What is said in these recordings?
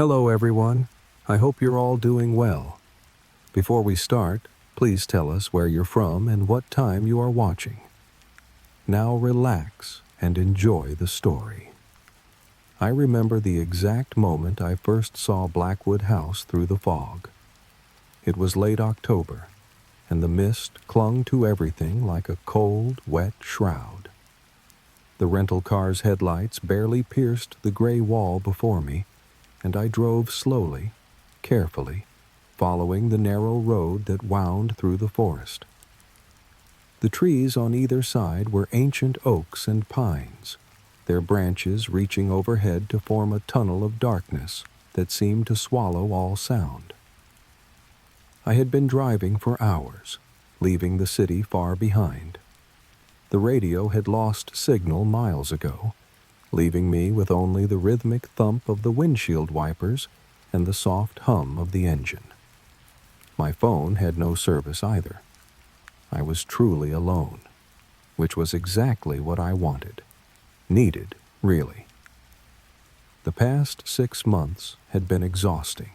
Hello, everyone. I hope you're all doing well. Before we start, please tell us where you're from and what time you are watching. Now relax and enjoy the story. I remember the exact moment I first saw Blackwood House through the fog. It was late October, and the mist clung to everything like a cold, wet shroud. The rental car's headlights barely pierced the gray wall before me, and I drove slowly, carefully, following the narrow road that wound through the forest. The trees on either side were ancient oaks and pines, their branches reaching overhead to form a tunnel of darkness that seemed to swallow all sound. I had been driving for hours, leaving the city far behind. The radio had lost signal miles ago, leaving me with only the rhythmic thump of the windshield wipers and the soft hum of the engine. My phone had no service either. I was truly alone, which was exactly what I wanted. Needed, really. The past 6 months had been exhausting,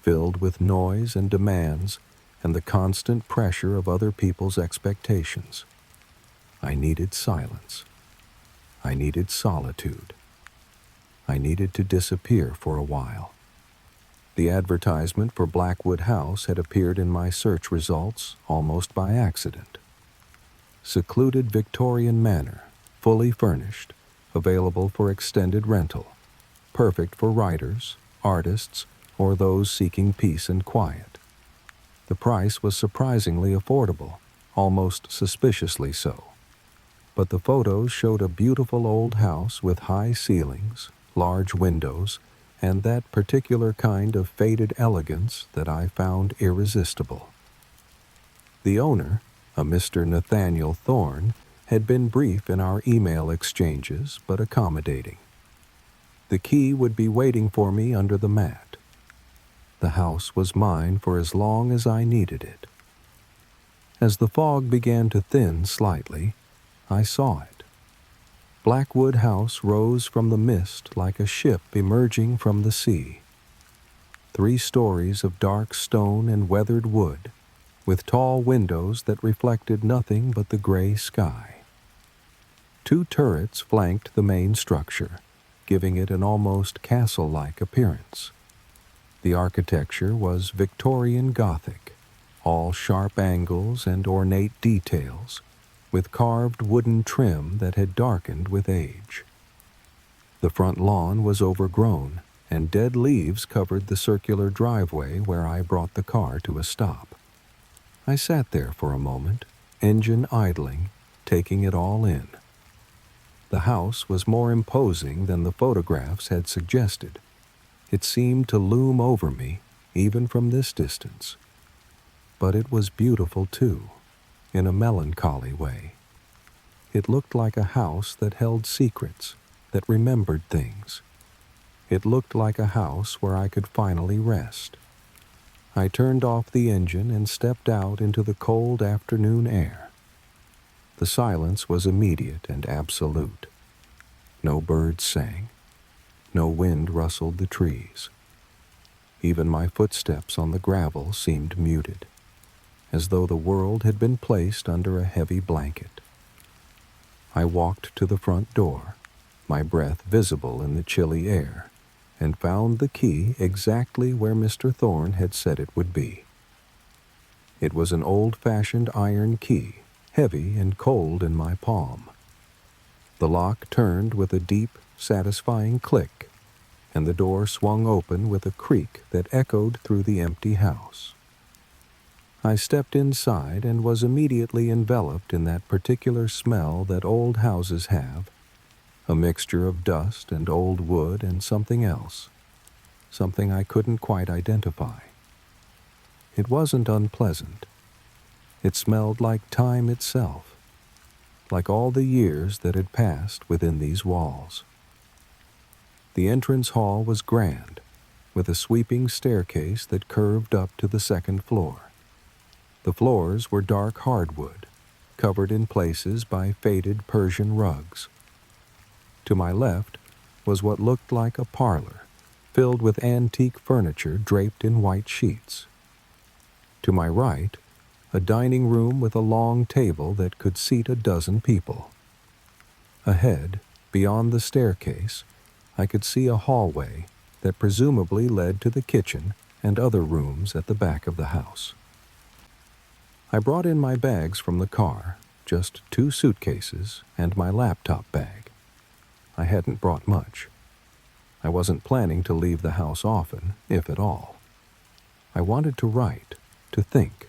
filled with noise and demands and the constant pressure of other people's expectations. I needed silence. I needed solitude. I needed to disappear for a while. The advertisement for Blackwood House had appeared in my search results almost by accident. Secluded Victorian manor, fully furnished, available for extended rental, perfect for writers, artists, or those seeking peace and quiet. The price was surprisingly affordable, almost suspiciously so. But the photos showed a beautiful old house with high ceilings, large windows, and that particular kind of faded elegance that I found irresistible. The owner, a Mr. Nathaniel Thorne, had been brief in our email exchanges but accommodating. The key would be waiting for me under the mat. The house was mine for as long as I needed it. As the fog began to thin slightly, I saw it. Blackwood House rose from the mist like a ship emerging from the sea. 3 stories of dark stone and weathered wood, with tall windows that reflected nothing but the gray sky. 2 turrets flanked the main structure, giving it an almost castle-like appearance. The architecture was Victorian Gothic, all sharp angles and ornate details, with carved wooden trim that had darkened with age. The front lawn was overgrown, and dead leaves covered the circular driveway where I brought the car to a stop. I sat there for a moment, engine idling, taking it all in. The house was more imposing than the photographs had suggested. It seemed to loom over me, even from this distance. But it was beautiful too, in a melancholy way. It looked like a house that held secrets, that remembered things. It looked like a house where I could finally rest. I turned off the engine and stepped out into the cold afternoon air. The silence was immediate and absolute. No birds sang. No wind rustled the trees. Even my footsteps on the gravel seemed muted, as though the world had been placed under a heavy blanket. I walked to the front door, my breath visible in the chilly air, and found the key exactly where Mr. Thorne had said it would be. It was an old-fashioned iron key, heavy and cold in my palm. The lock turned with a deep, satisfying click, and the door swung open with a creak that echoed through the empty house. I stepped inside and was immediately enveloped in that particular smell that old houses have, a mixture of dust and old wood and something else, something I couldn't quite identify. It wasn't unpleasant. It smelled like time itself, like all the years that had passed within these walls. The entrance hall was grand, with a sweeping staircase that curved up to the 2nd floor. The floors were dark hardwood, covered in places by faded Persian rugs. To my left was what looked like a parlor, filled with antique furniture draped in white sheets. To my right, a dining room with a long table that could seat a dozen people. Ahead, beyond the staircase, I could see a hallway that presumably led to the kitchen and other rooms at the back of the house. I brought in my bags from the car, just 2 suitcases and my laptop bag. I hadn't brought much. I wasn't planning to leave the house often, if at all. I wanted to write, to think,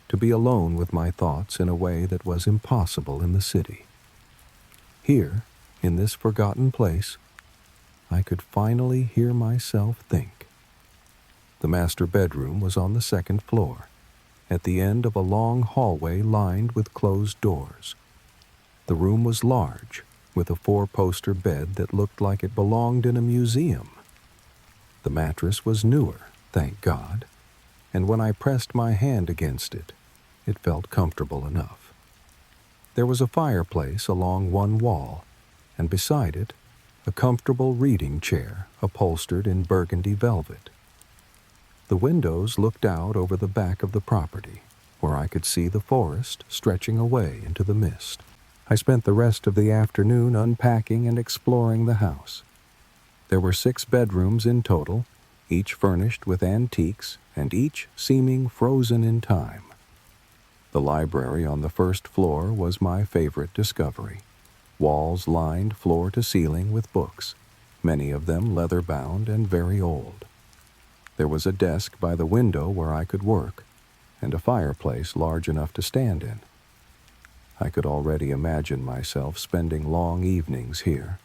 to be alone with my thoughts in a way that was impossible in the city. Here, in this forgotten place, I could finally hear myself think. The master bedroom was on the 2nd floor, at the end of a long hallway lined with closed doors. The room was large, with a 4-poster bed that looked like it belonged in a museum. The mattress was newer, thank God, and when I pressed my hand against it, it felt comfortable enough. There was a fireplace along one wall, and beside it, a comfortable reading chair upholstered in burgundy velvet. The windows looked out over the back of the property, where I could see the forest stretching away into the mist. I spent the rest of the afternoon unpacking and exploring the house. There were 6 bedrooms in total, each furnished with antiques and each seeming frozen in time. The library on the 1st floor was my favorite discovery. Walls lined floor to ceiling with books, many of them leather-bound and very old. There was a desk by the window where I could work, and a fireplace large enough to stand in. I could already imagine myself spending long evenings here,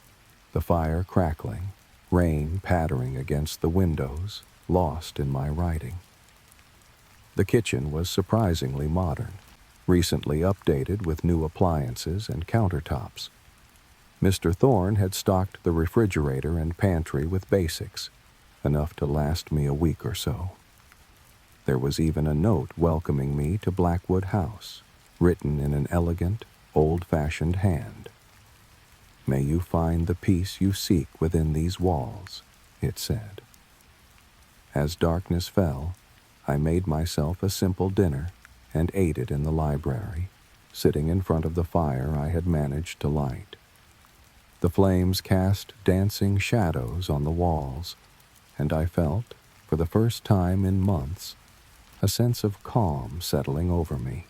the fire crackling, rain pattering against the windows, lost in my writing. The kitchen was surprisingly modern, recently updated with new appliances and countertops. Mr. Thorne had stocked the refrigerator and pantry with basics, enough to last me a week or so. There was even a note welcoming me to Blackwood House, written in an elegant, old-fashioned hand. "May you find the peace you seek within these walls," it said. As darkness fell, I made myself a simple dinner and ate it in the library, sitting in front of the fire I had managed to light. The flames cast dancing shadows on the walls, and I felt, for the first time in months, a sense of calm settling over me.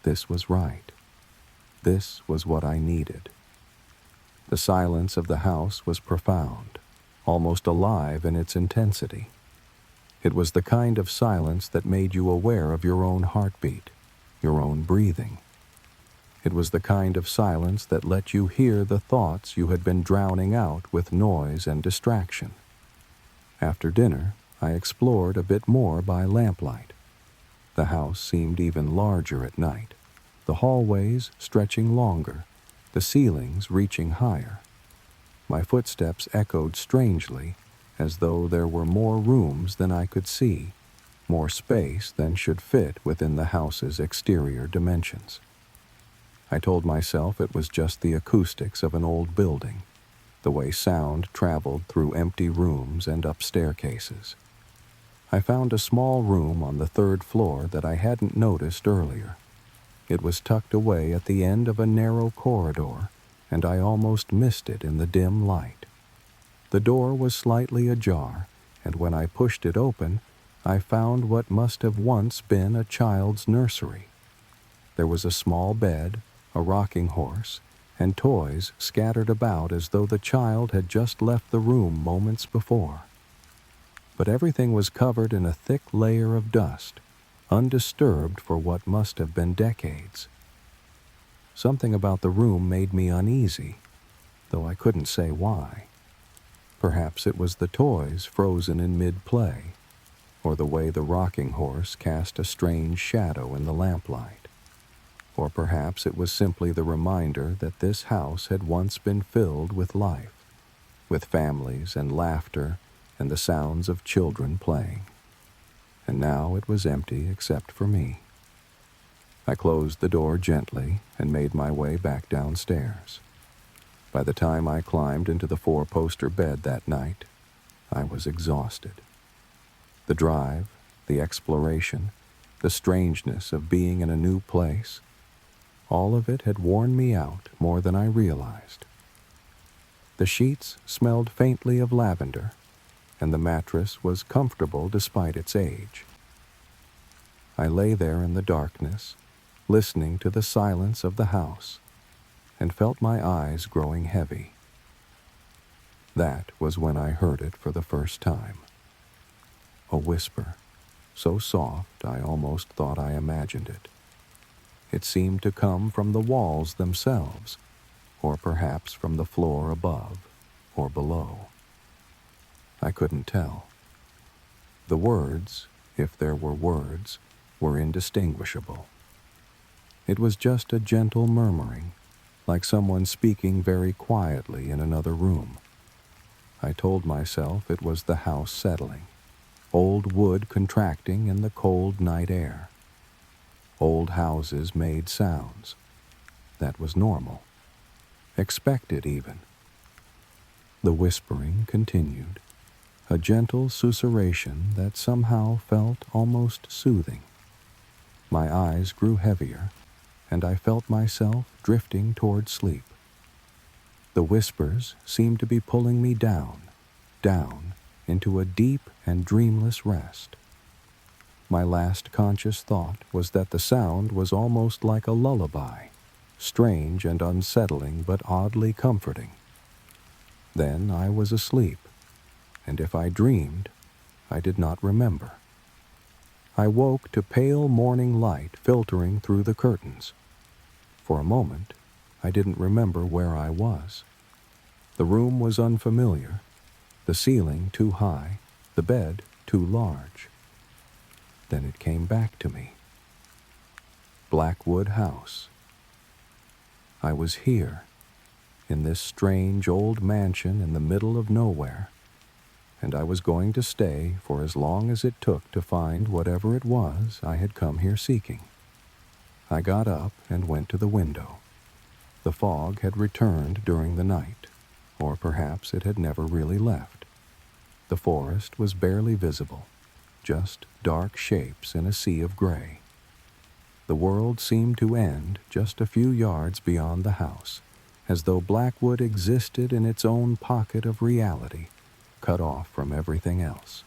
This was right. This was what I needed. The silence of the house was profound, almost alive in its intensity. It was the kind of silence that made you aware of your own heartbeat, your own breathing. It was the kind of silence that let you hear the thoughts you had been drowning out with noise and distraction. After dinner, I explored a bit more by lamplight. The house seemed even larger at night, the hallways stretching longer, the ceilings reaching higher. My footsteps echoed strangely, as though there were more rooms than I could see, more space than should fit within the house's exterior dimensions. I told myself it was just the acoustics of an old building, the way sound traveled through empty rooms and up staircases. I found a small room on the 3rd floor that I hadn't noticed earlier. It was tucked away at the end of a narrow corridor, and I almost missed it in the dim light. The door was slightly ajar, and when I pushed it open, I found what must have once been a child's nursery. There was a small bed, a rocking horse, and toys scattered about as though the child had just left the room moments before. But everything was covered in a thick layer of dust, undisturbed for what must have been decades. Something about the room made me uneasy, though I couldn't say why. Perhaps it was the toys frozen in mid-play, or the way the rocking horse cast a strange shadow in the lamplight. Or perhaps it was simply the reminder that this house had once been filled with life, with families and laughter and the sounds of children playing. And now it was empty except for me. I closed the door gently and made my way back downstairs. By the time I climbed into the 4-poster bed that night, I was exhausted. The drive, the exploration, the strangeness of being in a new place, all of it had worn me out more than I realized. The sheets smelled faintly of lavender, and the mattress was comfortable despite its age. I lay there in the darkness, listening to the silence of the house, and felt my eyes growing heavy. That was when I heard it for the first time. A whisper, so soft I almost thought I imagined it. It seemed to come from the walls themselves, or perhaps from the floor above or below. I couldn't tell. The words, if there were words, were indistinguishable. It was just a gentle murmuring, like someone speaking very quietly in another room. I told myself it was the house settling, old wood contracting in the cold night air. Old houses made sounds. That was normal. Expected even. The whispering continued, a gentle susurration that somehow felt almost soothing. My eyes grew heavier, and I felt myself drifting toward sleep. The whispers seemed to be pulling me down, down, into a deep and dreamless rest. My last conscious thought was that the sound was almost like a lullaby, strange and unsettling but oddly comforting. Then I was asleep, and if I dreamed, I did not remember. I woke to pale morning light filtering through the curtains. For a moment, I didn't remember where I was. The room was unfamiliar, the ceiling too high, the bed too large. Then it came back to me. Blackwood House. I was here, in this strange old mansion in the middle of nowhere, and I was going to stay for as long as it took to find whatever it was I had come here seeking. I got up and went to the window. The fog had returned during the night, or perhaps it had never really left. The forest was barely visible, just dark shapes in a sea of gray. The world seemed to end just a few yards beyond the house, as though Blackwood existed in its own pocket of reality, cut off from everything else.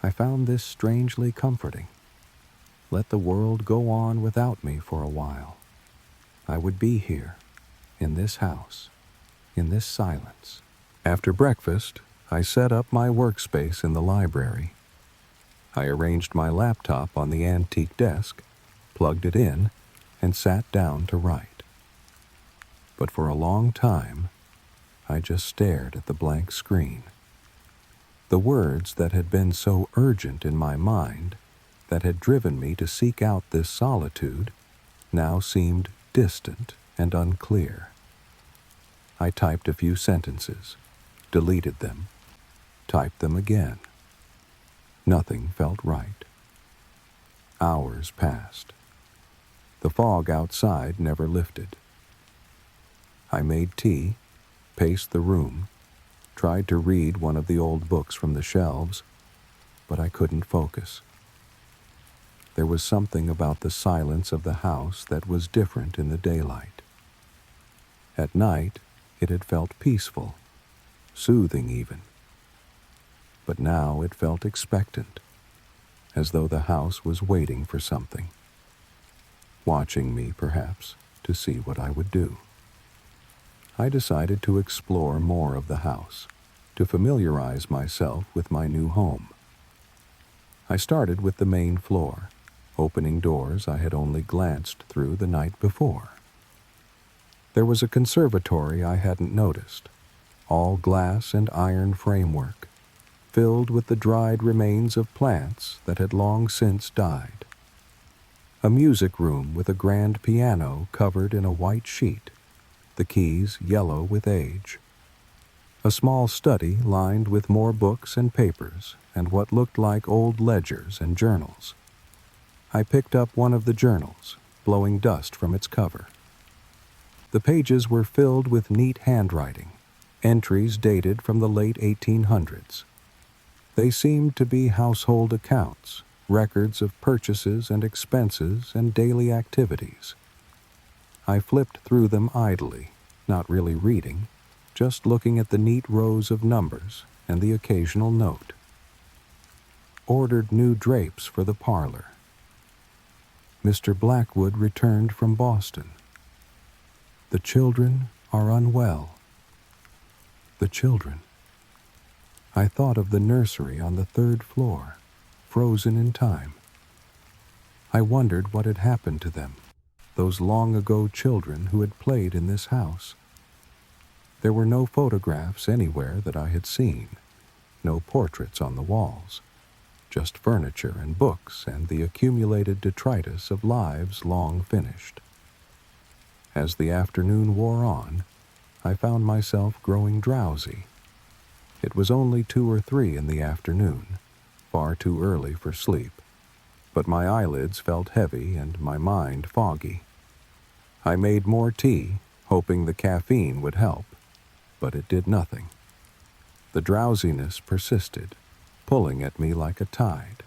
I found this strangely comforting. Let the world go on without me for a while. I would be here, in this house, in this silence. After breakfast, I set up my workspace in the library. I arranged my laptop on the antique desk, plugged it in, and sat down to write. But for a long time, I just stared at the blank screen. The words that had been so urgent in my mind, that had driven me to seek out this solitude, now seemed distant and unclear. I typed a few sentences, deleted them, typed them again. Nothing felt right. Hours passed. The fog outside never lifted. I made tea, paced the room, tried to read one of the old books from the shelves, but I couldn't focus. There was something about the silence of the house that was different in the daylight. At night, it had felt peaceful, soothing even. But now it felt expectant, as though the house was waiting for something. Watching me, perhaps, to see what I would do. I decided to explore more of the house, to familiarize myself with my new home. I started with the main floor, opening doors I had only glanced through the night before. There was a conservatory I hadn't noticed, all glass and iron framework, filled with the dried remains of plants that had long since died. A music room with a grand piano covered in a white sheet, the keys yellow with age. A small study lined with more books and papers and what looked like old ledgers and journals. I picked up one of the journals, blowing dust from its cover. The pages were filled with neat handwriting, entries dated from the late 1800s. They seemed to be household accounts, records of purchases and expenses and daily activities. I flipped through them idly, not really reading, just looking at the neat rows of numbers and the occasional note. Ordered new drapes for the parlor. Mr. Blackwood returned from Boston. The children are unwell. The children. I thought of the nursery on the 3rd floor, frozen in time. I wondered what had happened to them, those long-ago children who had played in this house. There were no photographs anywhere that I had seen, no portraits on the walls, just furniture and books and the accumulated detritus of lives long finished. As the afternoon wore on, I found myself growing drowsy. It was only 2 or 3 in the afternoon, far too early for sleep, but my eyelids felt heavy and my mind foggy. I made more tea, hoping the caffeine would help, but it did nothing. The drowsiness persisted, pulling at me like a tide.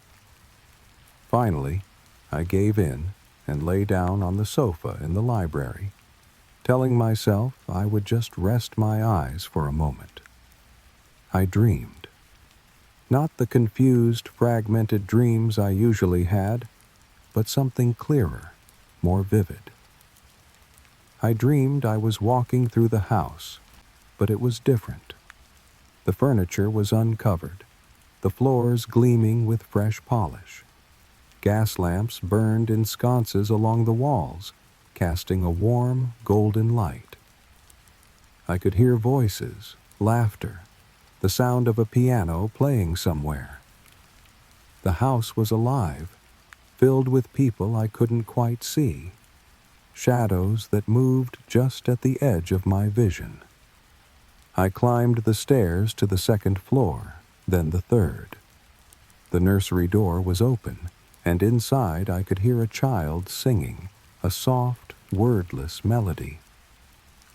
Finally, I gave in and lay down on the sofa in the library, telling myself I would just rest my eyes for a moment. I dreamed. Not the confused, fragmented dreams I usually had, but something clearer, more vivid. I dreamed I was walking through the house, but it was different. The furniture was uncovered, the floors gleaming with fresh polish. Gas lamps burned in sconces along the walls, casting a warm, golden light. I could hear voices, laughter, the sound of a piano playing somewhere. The house was alive, filled with people I couldn't quite see, shadows that moved just at the edge of my vision. I climbed the stairs to the 2nd floor, then the 3rd. The nursery door was open, and inside I could hear a child singing, a soft, wordless melody.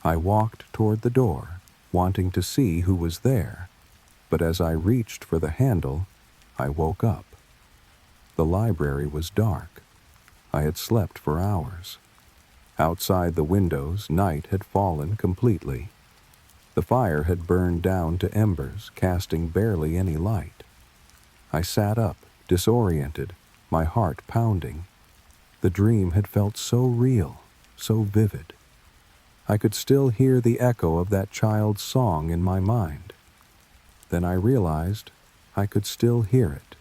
I walked toward the door, wanting to see who was there, but as I reached for the handle, I woke up. The library was dark. I had slept for hours. Outside the windows, night had fallen completely. The fire had burned down to embers, casting barely any light. I sat up, disoriented, my heart pounding. The dream had felt so real, so vivid. I could still hear the echo of that child's song in my mind. Then I realized I could still hear it,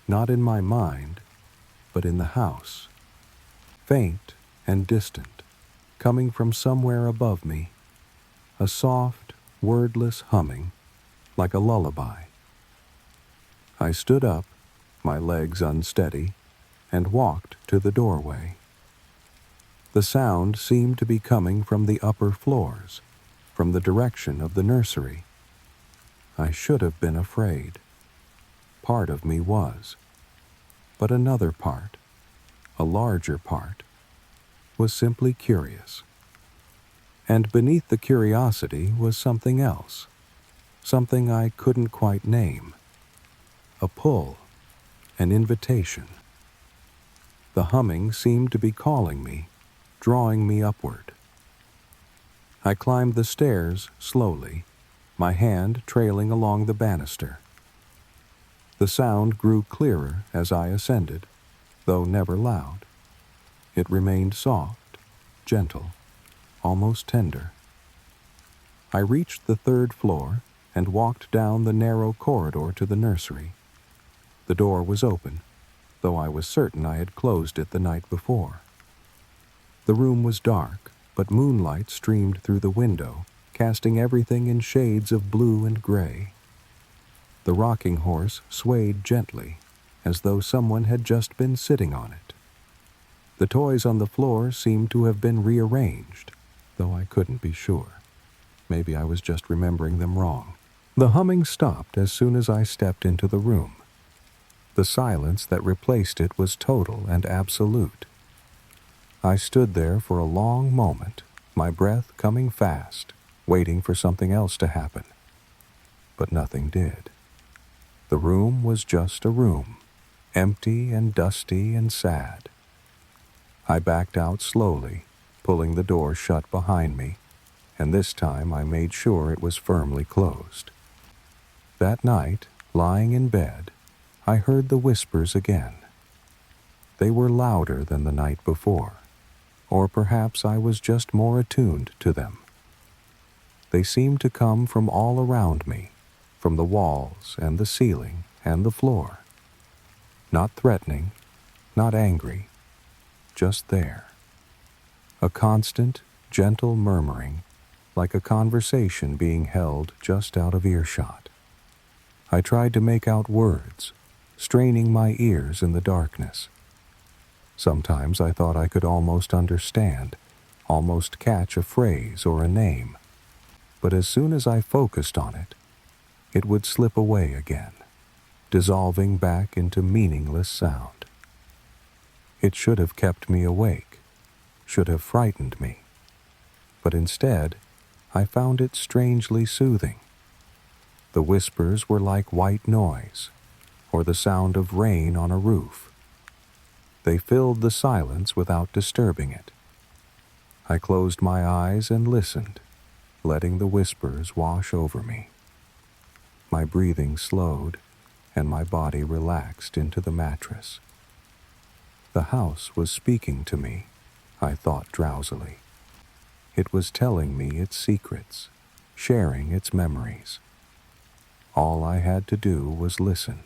not in my mind, but in the house, faint and distant, coming from somewhere above me, a soft, wordless humming, like a lullaby. I stood up, my legs unsteady, and walked to the doorway. The sound seemed to be coming from the upper floors, from the direction of the nursery. I should have been afraid. Part of me was. But another part, a larger part, was simply curious. And beneath the curiosity was something else, something I couldn't quite name. A pull, an invitation. The humming seemed to be calling me, drawing me upward. I climbed the stairs slowly, my hand trailing along the banister. The sound grew clearer as I ascended, though never loud. It remained soft, gentle, almost tender. I reached the 3rd floor and walked down the narrow corridor to the nursery. The door was open, though I was certain I had closed it the night before. The room was dark, but moonlight streamed through the window, casting everything in shades of blue and gray. The rocking horse swayed gently, as though someone had just been sitting on it. The toys on the floor seemed to have been rearranged, though I couldn't be sure. Maybe I was just remembering them wrong. The humming stopped as soon as I stepped into the room. The silence that replaced it was total and absolute. I stood there for a long moment, my breath coming fast, waiting for something else to happen. But nothing did. The room was just a room, empty and dusty and sad. I backed out slowly, pulling the door shut behind me, and this time I made sure it was firmly closed. That night, lying in bed, I heard the whispers again. They were louder than the night before, or perhaps I was just more attuned to them. They seemed to come from all around me, from the walls and the ceiling and the floor. Not threatening, not angry, just there. A constant, gentle murmuring, like a conversation being held just out of earshot. I tried to make out words, straining my ears in the darkness. Sometimes I thought I could almost understand, almost catch a phrase or a name, but as soon as I focused on it, it would slip away again, dissolving back into meaningless sound. It should have kept me awake, should have frightened me, but instead, I found it strangely soothing. The whispers were like white noise, or the sound of rain on a roof. They filled the silence without disturbing it. I closed my eyes and listened, letting the whispers wash over me. My breathing slowed, and my body relaxed into the mattress. The house was speaking to me, I thought drowsily. It was telling me its secrets, sharing its memories. All I had to do was listen.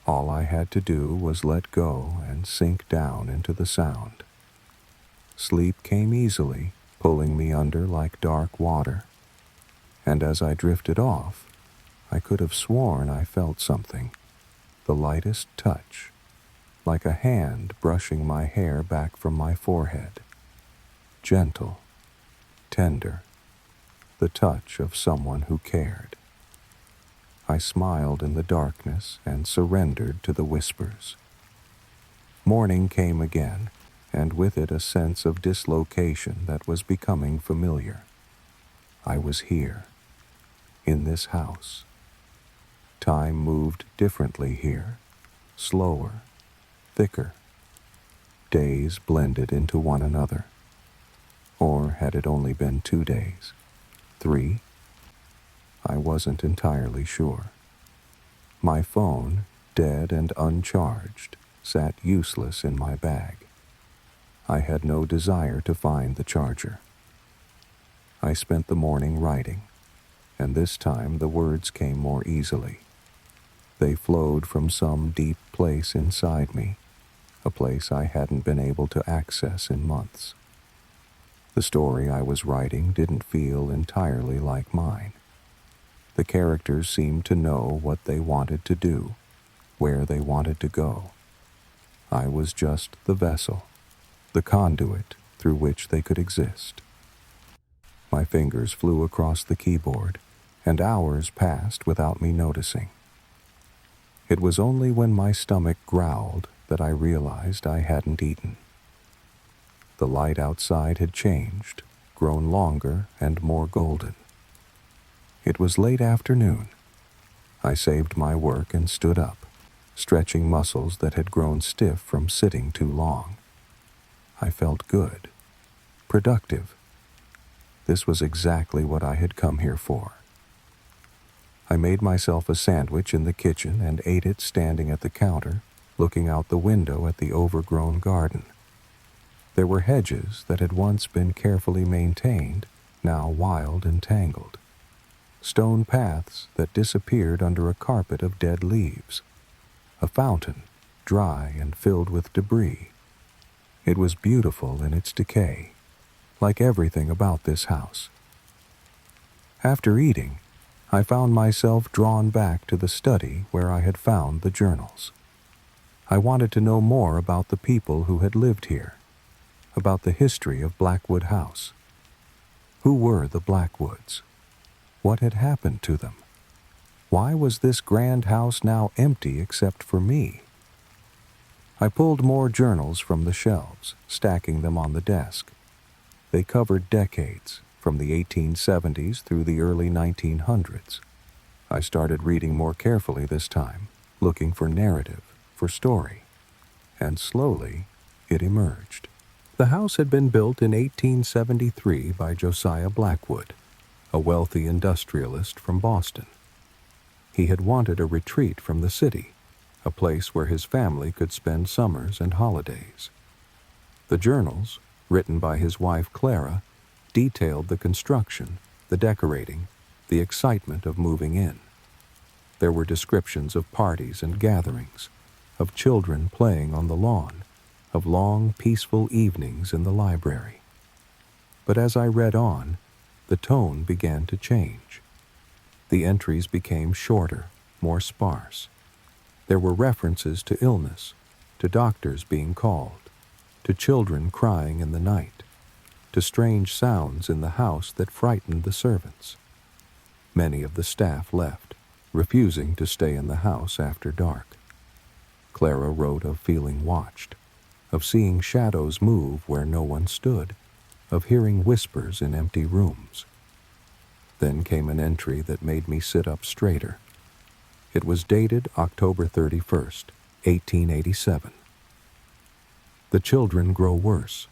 All I had to do was let go and sink down into the sound. Sleep came easily, pulling me under like dark water. And as I drifted off, I could have sworn I felt something, the lightest touch, like a hand brushing my hair back from my forehead. Gentle, tender, the touch of someone who cared. I smiled in the darkness and surrendered to the whispers. Morning came again, and with it a sense of dislocation that was becoming familiar. I was here, in this house. Time moved differently here, slower, thicker. Days blended into one another. Or had it only been 2 days? 3? I wasn't entirely sure. My phone, dead and uncharged, sat useless in my bag. I had no desire to find the charger. I spent the morning writing, and this time the words came more easily. They flowed from some deep place inside me, a place I hadn't been able to access in months. The story I was writing didn't feel entirely like mine. The characters seemed to know what they wanted to do, where they wanted to go. I was just the vessel, the conduit through which they could exist. My fingers flew across the keyboard, and hours passed without me noticing. It was only when my stomach growled that I realized I hadn't eaten. The light outside had changed, grown longer and more golden. It was late afternoon. I saved my work and stood up, stretching muscles that had grown stiff from sitting too long. I felt good, productive. This was exactly what I had come here for. I made myself a sandwich in the kitchen and ate it standing at the counter, looking out the window at the overgrown garden. There were hedges that had once been carefully maintained, now wild and tangled. Stone paths that disappeared under a carpet of dead leaves. A fountain, dry and filled with debris. It was beautiful in its decay, like everything about this house. After eating, I found myself drawn back to the study where I had found the journals. I wanted to know more about the people who had lived here, about the history of Blackwood House. Who were the Blackwoods? What had happened to them? Why was this grand house now empty except for me? I pulled more journals from the shelves, stacking them on the desk. They covered decades, from the 1870s through the early 1900s. I started reading more carefully this time, looking for narrative, for story, and slowly it emerged. The house had been built in 1873 by Josiah Blackwood, a wealthy industrialist from Boston. He had wanted a retreat from the city, a place where his family could spend summers and holidays. The journals, written by his wife Clara, detailed the construction, the decorating, the excitement of moving in. There were descriptions of parties and gatherings, of children playing on the lawn, of long, peaceful evenings in the library. But as I read on, the tone began to change. The entries became shorter, more sparse. There were references to illness, to doctors being called, to children crying in the night, to strange sounds in the house that frightened the servants. Many of the staff left, refusing to stay in the house after dark. Clara wrote of feeling watched, of seeing shadows move where no one stood, of hearing whispers in empty rooms. Then came an entry that made me sit up straighter. It was dated October 31st, 1887. The children grow worse.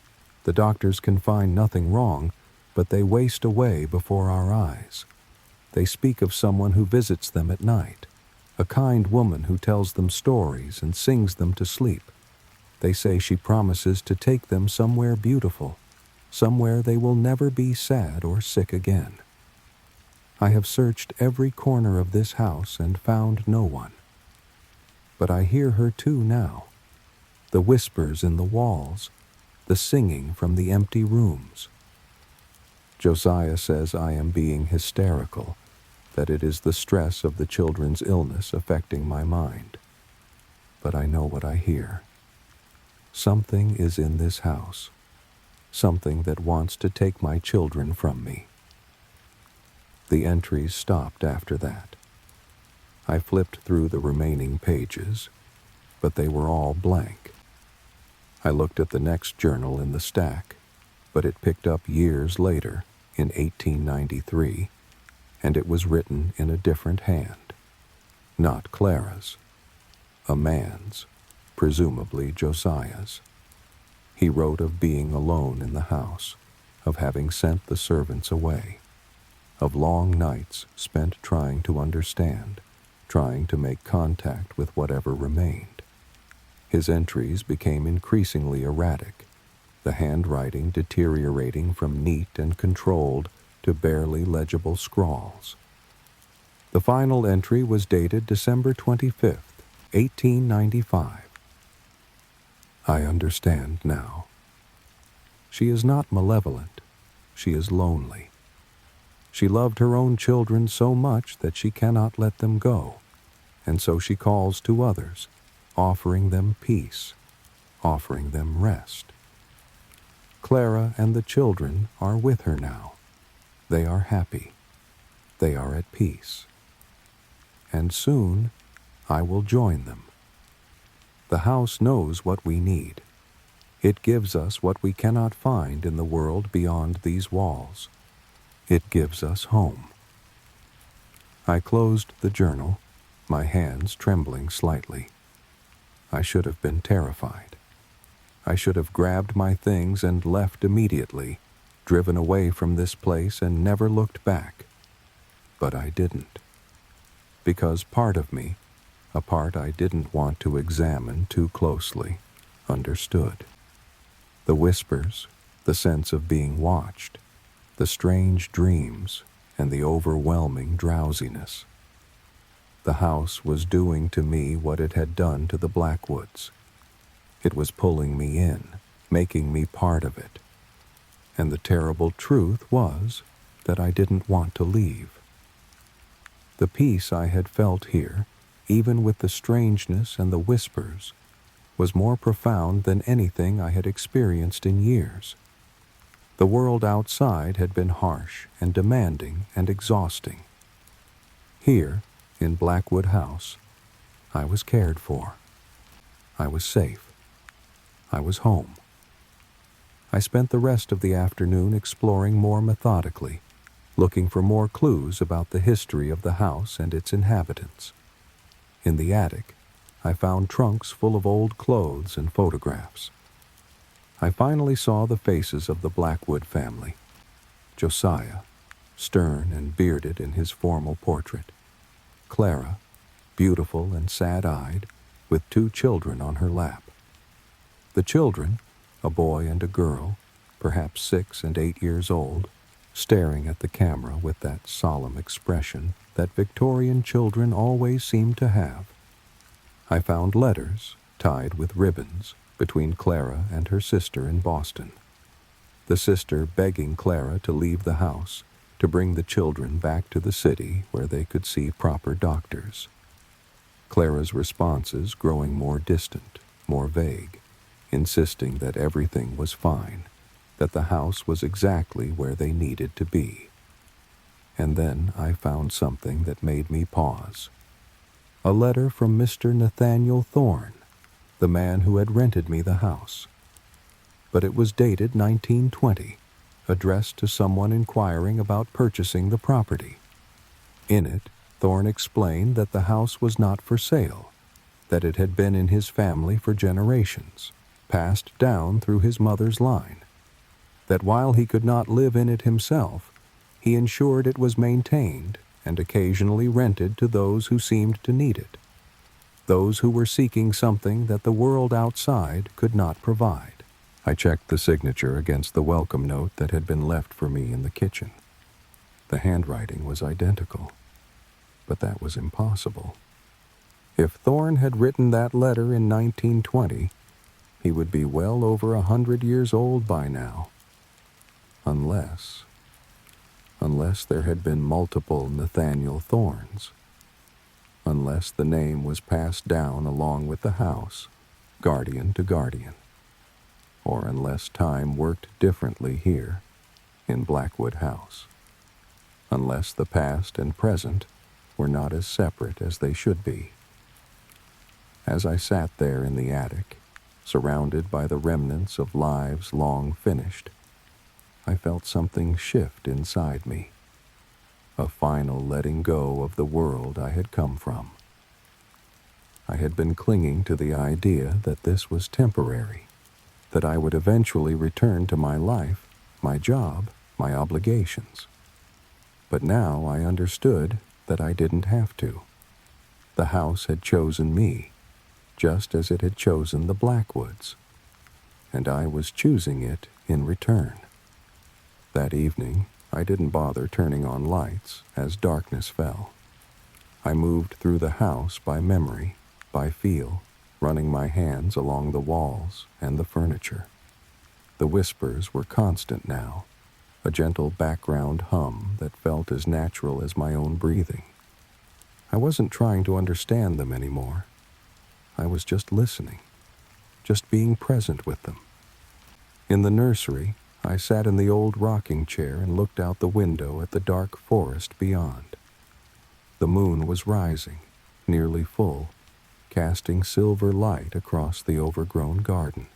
The doctors can find nothing wrong, but they waste away before our eyes. They speak of someone who visits them at night, a kind woman who tells them stories and sings them to sleep. They say she promises to take them somewhere beautiful, somewhere they will never be sad or sick again. I have searched every corner of this house and found no one. But I hear her too now. The whispers in the walls, the singing from the empty rooms. Josiah says I am being hysterical, that it is the stress of the children's illness affecting my mind. But I know what I hear. Something is in this house, something that wants to take my children from me. The entries stopped after that. I flipped through the remaining pages, but they were all blank. I looked at the next journal in the stack, but it picked up years later, in 1893, and it was written in a different hand. Not Clara's. A man's, presumably Josiah's. He wrote of being alone in the house, of having sent the servants away, of long nights spent trying to understand, trying to make contact with whatever remained. His entries became increasingly erratic, the handwriting deteriorating from neat and controlled to barely legible scrawls. The final entry was dated December 25th, 1895. I understand now. She is not malevolent. She is lonely. She loved her own children so much that she cannot let them go, and so she calls to others, offering them peace, offering them rest. Clara and the children are with her now. They are happy. They are at peace. And soon I will join them. The house knows what we need. It gives us what we cannot find in the world beyond these walls. It gives us home. I closed the journal, my hands trembling slightly. I should have been terrified. I should have grabbed my things and left immediately, driven away from this place and never looked back. But I didn't. Because part of me, a part I didn't want to examine too closely, understood. The whispers, the sense of being watched, the strange dreams, and the overwhelming drowsiness. The house was doing to me what it had done to the Blackwoods. It was pulling me in, making me part of it. And the terrible truth was that I didn't want to leave. The peace I had felt here, even with the strangeness and the whispers, was more profound than anything I had experienced in years. The world outside had been harsh and demanding and exhausting. Here, in Blackwood House, I was cared for. I was safe. I was home. I spent the rest of the afternoon exploring more methodically, looking for more clues about the history of the house and its inhabitants. In the attic, I found trunks full of old clothes and photographs. I finally saw the faces of the Blackwood family. Josiah, stern and bearded in his formal portrait. Clara, beautiful and sad-eyed, with 2 children on her lap. The children, a boy and a girl, perhaps 6 and 8 years old, staring at the camera with that solemn expression that Victorian children always seem to have. I found letters, tied with ribbons, between Clara and her sister in Boston. The sister begging Clara to leave the house, to bring the children back to the city where they could see proper doctors. Clara's responses growing more distant, more vague, insisting that everything was fine, that the house was exactly where they needed to be. And then I found something that made me pause. A letter from Mr. Nathaniel Thorne, the man who had rented me the house. But it was dated 1920, addressed to someone inquiring about purchasing the property. In it, Thorne explained that the house was not for sale, that it had been in his family for generations, passed down through his mother's line, that while he could not live in it himself, he ensured it was maintained and occasionally rented to those who seemed to need it, those who were seeking something that the world outside could not provide. I checked the signature against the welcome note that had been left for me in the kitchen. The handwriting was identical, but that was impossible. If Thorne had written that letter in 1920, he would be well over 100 years old by now. Unless there had been multiple Nathaniel Thornes. Unless the name was passed down along with the house, guardian to guardian. Or unless time worked differently here, in Blackwood House. Unless the past and present were not as separate as they should be. As I sat there in the attic, surrounded by the remnants of lives long finished, I felt something shift inside me. A final letting go of the world I had come from. I had been clinging to the idea that this was temporary, that I would eventually return to my life, my job, my obligations. But now I understood that I didn't have to. The house had chosen me, just as it had chosen the Blackwoods, and I was choosing it in return. That evening, I didn't bother turning on lights as darkness fell. I moved through the house by memory, by feel, running my hands along the walls and the furniture. The whispers were constant now, a gentle background hum that felt as natural as my own breathing. I wasn't trying to understand them anymore. I was just listening, just being present with them. In the nursery, I sat in the old rocking chair and looked out the window at the dark forest beyond. The moon was rising, nearly full, casting silver light across the overgrown garden.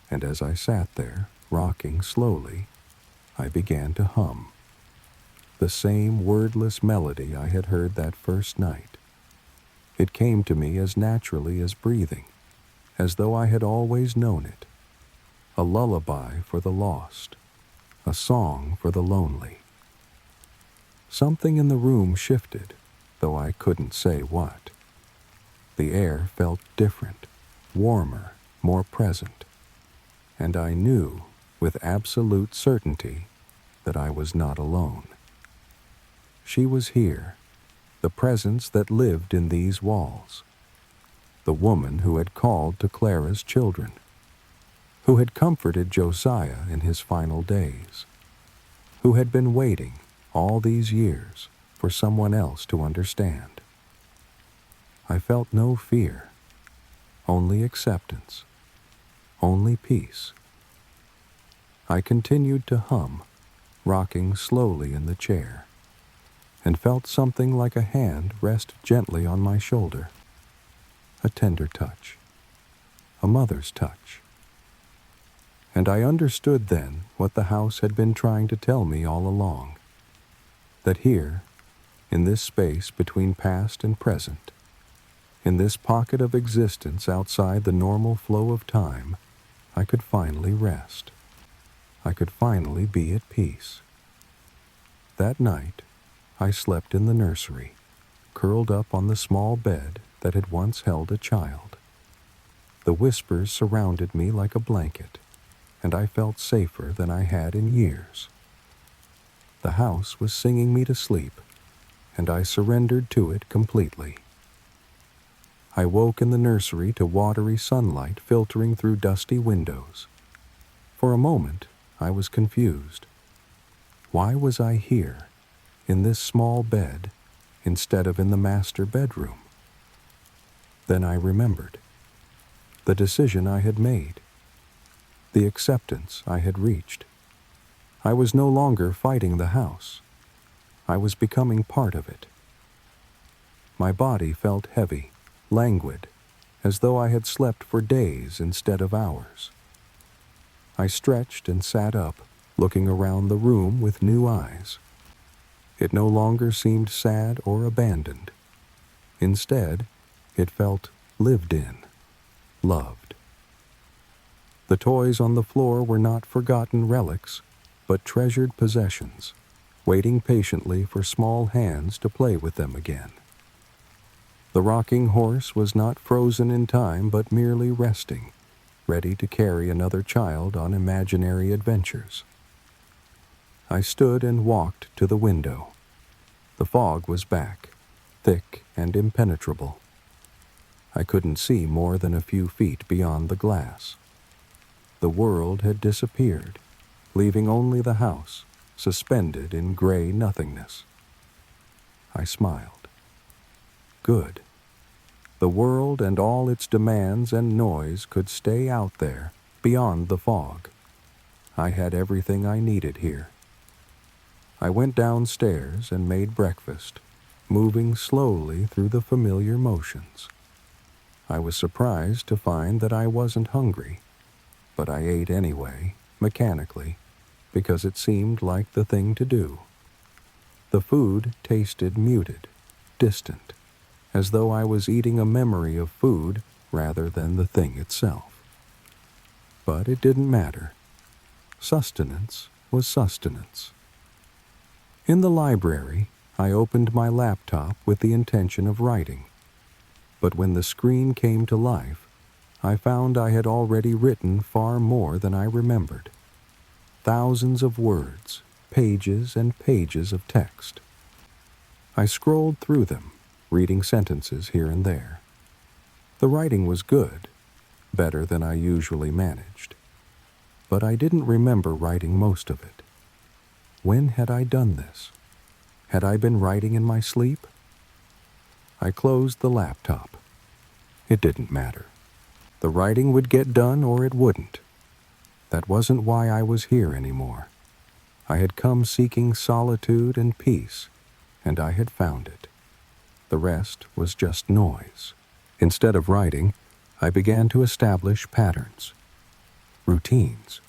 And as I sat there, rocking slowly, I began to hum. The same wordless melody I had heard that first night. It came to me as naturally as breathing, as though I had always known it. A lullaby for the lost, a song for the lonely. Something in the room shifted, though I couldn't say what. The air felt different, warmer, more present, and I knew with absolute certainty that I was not alone. She was here, the presence that lived in these walls, the woman who had called to Clara's children, who had comforted Josiah in his final days, who had been waiting all these years for someone else to understand. I felt no fear, only acceptance, only peace. I continued to hum, rocking slowly in the chair, and felt something like a hand rest gently on my shoulder. A tender touch, a mother's touch. And I understood then what the house had been trying to tell me all along. That here, in this space between past and present, in this pocket of existence outside the normal flow of time, I could finally rest. I could finally be at peace. That night, I slept in the nursery, curled up on the small bed that had once held a child. The whispers surrounded me like a blanket, and I felt safer than I had in years. The house was singing me to sleep, and I surrendered to it completely. I woke in the nursery to watery sunlight filtering through dusty windows. For a moment, I was confused. Why was I here, in this small bed, instead of in the master bedroom? Then I remembered. The decision I had made. The acceptance I had reached. I was no longer fighting the house. I was becoming part of it. My body felt heavy, languid, as though I had slept for days instead of hours. I stretched and sat up, looking around the room with new eyes. It no longer seemed sad or abandoned. Instead, it felt lived in, loved. The toys on the floor were not forgotten relics, but treasured possessions, waiting patiently for small hands to play with them again. The rocking horse was not frozen in time, but merely resting, ready to carry another child on imaginary adventures. I stood and walked to the window. The fog was back, thick and impenetrable. I couldn't see more than a few feet beyond the glass. The world had disappeared, leaving only the house, suspended in gray nothingness. I smiled. Good. The world and all its demands and noise could stay out there, beyond the fog. I had everything I needed here. I went downstairs and made breakfast, moving slowly through the familiar motions. I was surprised to find that I wasn't hungry, but I ate anyway, mechanically, because it seemed like the thing to do. The food tasted muted, distant, as though I was eating a memory of food rather than the thing itself. But it didn't matter. Sustenance was sustenance. In the library, I opened my laptop with the intention of writing. But when the screen came to life, I found I had already written far more than I remembered. Thousands of words, pages and pages of text. I scrolled through them, reading sentences here and there. The writing was good, better than I usually managed. But I didn't remember writing most of it. When had I done this? Had I been writing in my sleep? I closed the laptop. It didn't matter. The writing would get done or it wouldn't. That wasn't why I was here anymore. I had come seeking solitude and peace, and I had found it. The rest was just noise. Instead of writing, I began to establish patterns, routines.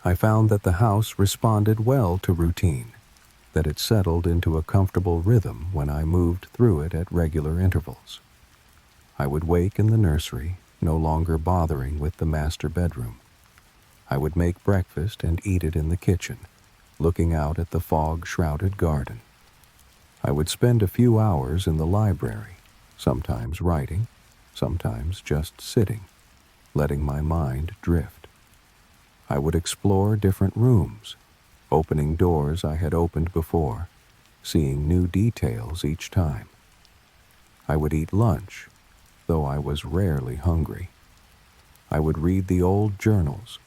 I found that the house responded well to routine, that it settled into a comfortable rhythm when I moved through it at regular intervals. I would wake in the nursery, no longer bothering with the master bedroom. I would make breakfast and eat it in the kitchen, looking out at the fog-shrouded garden. I would spend a few hours in the library, sometimes writing, sometimes just sitting, letting my mind drift. I would explore different rooms, opening doors I had opened before, seeing new details each time. I would eat lunch, though I was rarely hungry. I would read the old journals,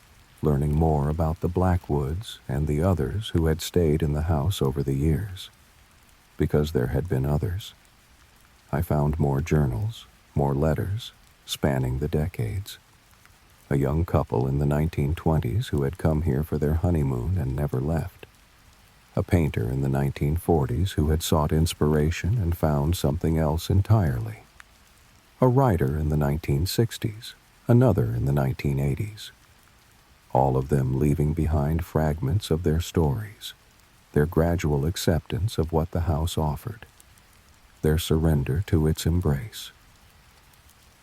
learning more about the Blackwoods and the others who had stayed in the house over the years. Because there had been others. I found more journals, more letters, spanning the decades. A young couple in the 1920s who had come here for their honeymoon and never left. A painter in the 1940s who had sought inspiration and found something else entirely. A writer in the 1960s, another in the 1980s. All of them leaving behind fragments of their stories, their gradual acceptance of what the house offered, their surrender to its embrace.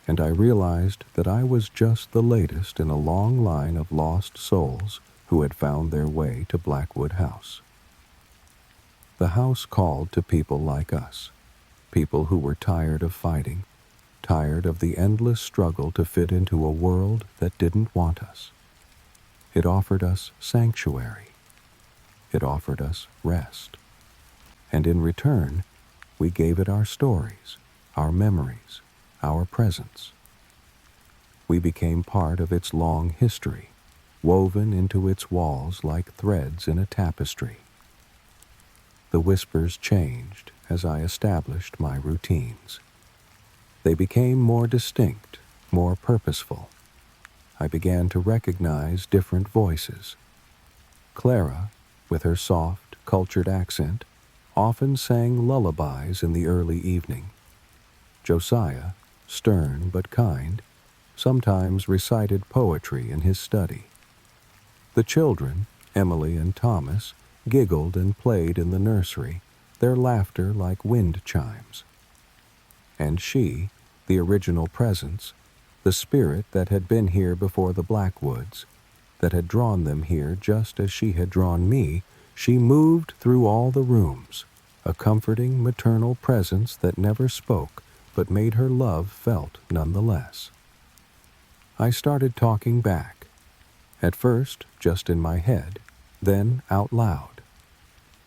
And I realized that I was just the latest in a long line of lost souls who had found their way to Blackwood House. The house called to people like us, people who were tired of fighting, tired of the endless struggle to fit into a world that didn't want us. It offered us sanctuary. It offered us rest. And in return, we gave it our stories, our memories, our presence. We became part of its long history, woven into its walls like threads in a tapestry. The whispers changed as I established my routines. They became more distinct, more purposeful. I began to recognize different voices. Clara, with her soft, cultured accent, often sang lullabies in the early evening. Josiah, stern but kind, sometimes recited poetry in his study. The children, Emily and Thomas, giggled and played in the nursery, their laughter like wind chimes. And she, the original presence, the spirit that had been here before the Blackwoods, that had drawn them here just as she had drawn me, she moved through all the rooms, a comforting maternal presence that never spoke but made her love felt nonetheless. I started talking back, at first just in my head, then out loud.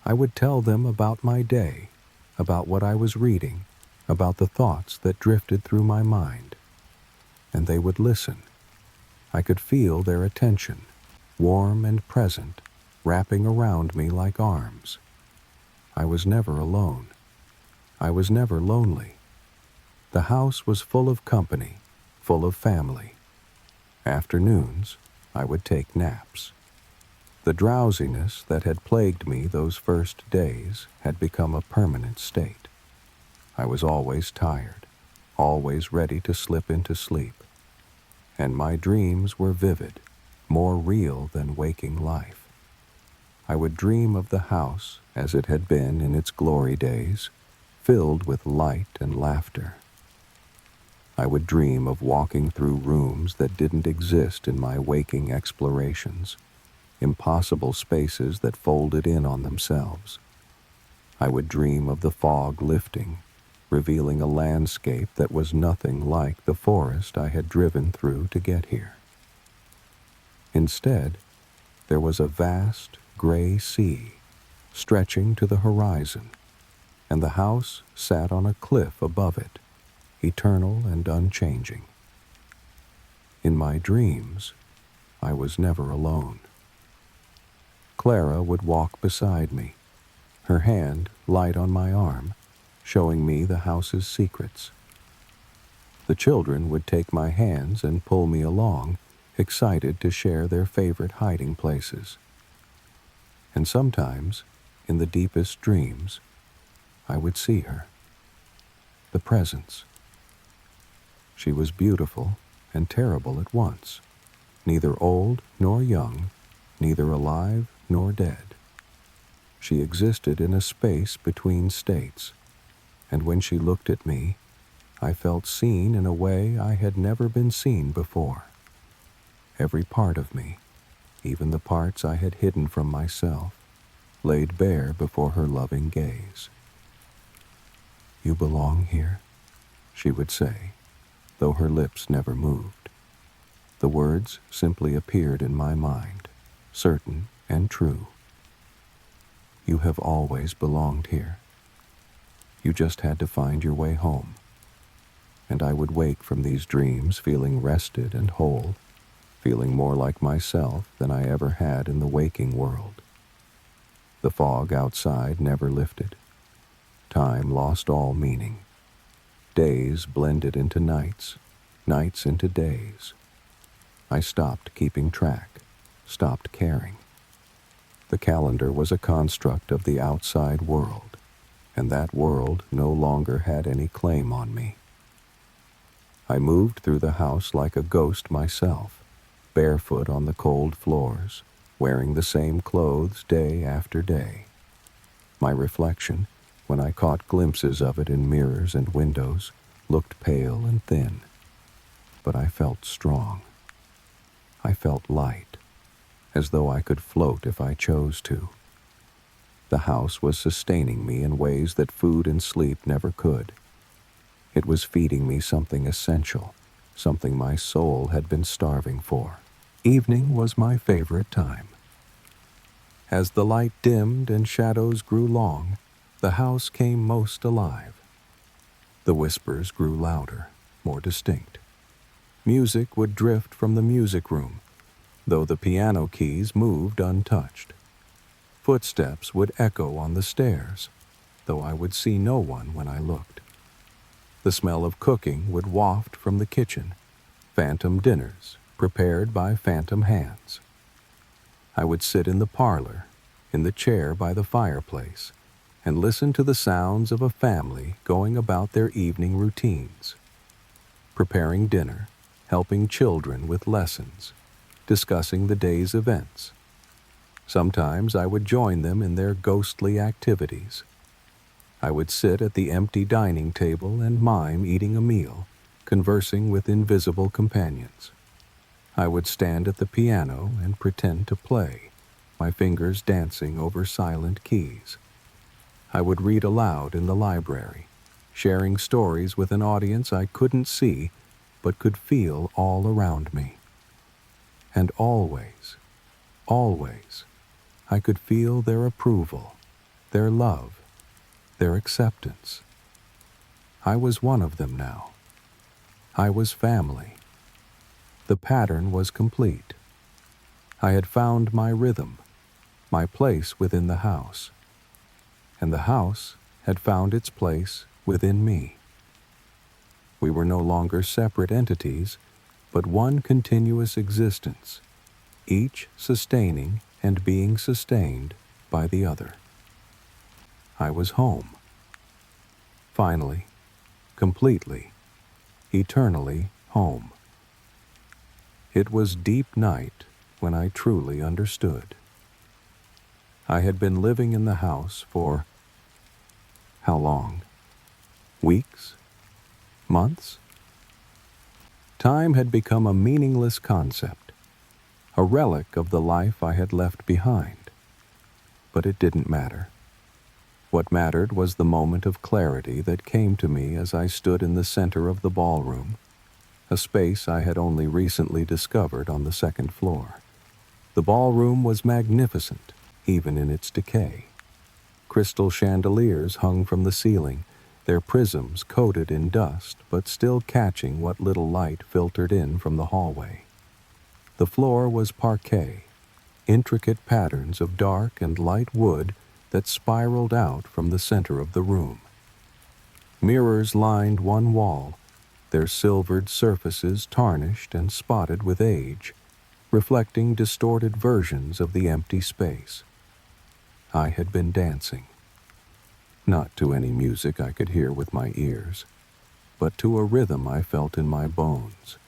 I would tell them about my day, about what I was reading, about the thoughts that drifted through my mind. And they would listen. I could feel their attention, warm and present, wrapping around me like arms. I was never alone. I was never lonely. The house was full of company, full of family. Afternoons, I would take naps. The drowsiness that had plagued me those first days had become a permanent state. I was always tired, always ready to slip into sleep. And my dreams were vivid, more real than waking life. I would dream of the house as it had been in its glory days, filled with light and laughter. I would dream of walking through rooms that didn't exist in my waking explorations, impossible spaces that folded in on themselves. I would dream of the fog lifting, revealing a landscape that was nothing like the forest I had driven through to get here. Instead, there was a vast gray sea stretching to the horizon, and the house sat on a cliff above it, eternal and unchanging. In my dreams, I was never alone. Clara would walk beside me, her hand light on my arm, showing me the house's secrets. The children would take my hands and pull me along, excited to share their favorite hiding places. And sometimes, in the deepest dreams, I would see her. The presence. She was beautiful and terrible at once, neither old nor young, neither alive nor dead. She existed in a space between states, and when she looked at me, I felt seen in a way I had never been seen before. Every part of me, even the parts I had hidden from myself, laid bare before her loving gaze. "You belong here," she would say, though her lips never moved. The words simply appeared in my mind, certain and true. "You have always belonged here. You just had to find your way home." And I would wake from these dreams feeling rested and whole, feeling more like myself than I ever had in the waking world. The fog outside never lifted. Time lost all meaning. Days blended into nights, nights into days. I stopped keeping track, stopped caring. The calendar was a construct of the outside world, and that world no longer had any claim on me. I moved through the house like a ghost myself, barefoot on the cold floors, wearing the same clothes day after day. My reflection, when I caught glimpses of it in mirrors and windows, looked pale and thin, but I felt strong. I felt light, as though I could float if I chose to. The house was sustaining me in ways that food and sleep never could. It was feeding me something essential, something my soul had been starving for. Evening was my favorite time. As the light dimmed and shadows grew long, the house came most alive. The whispers grew louder, more distinct. Music would drift from the music room, though the piano keys moved untouched. Footsteps would echo on the stairs, though I would see no one when I looked. The smell of cooking would waft from the kitchen, phantom dinners prepared by phantom hands. I would sit in the parlor, in the chair by the fireplace, and listen to the sounds of a family going about their evening routines, preparing dinner, helping children with lessons, discussing the day's events. Sometimes I would join them in their ghostly activities. I would sit at the empty dining table and mime eating a meal, conversing with invisible companions. I would stand at the piano and pretend to play, my fingers dancing over silent keys. I would read aloud in the library, sharing stories with an audience I couldn't see but could feel all around me. And always, always, I could feel their approval, their love, their acceptance. I was one of them now. I was family. The pattern was complete. I had found my rhythm, my place within the house, and the house had found its place within me. We were no longer separate entities, but one continuous existence, each sustaining and being sustained by the other. I was home. Finally, completely, eternally home. It was deep night when I truly understood. I had been living in the house for how long? Weeks? Months? Time had become a meaningless concept, a relic of the life I had left behind. But it didn't matter. What mattered was the moment of clarity that came to me as I stood in the center of the ballroom, a space I had only recently discovered on the second floor. The ballroom was magnificent, even in its decay. Crystal chandeliers hung from the ceiling, their prisms coated in dust but still catching what little light filtered in from the hallway. The floor was parquet, intricate patterns of dark and light wood that spiraled out from the center of the room. Mirrors lined one wall, their silvered surfaces tarnished and spotted with age, reflecting distorted versions of the empty space. I had been dancing. Not to any music I could hear with my ears, but to a rhythm I felt in my bones,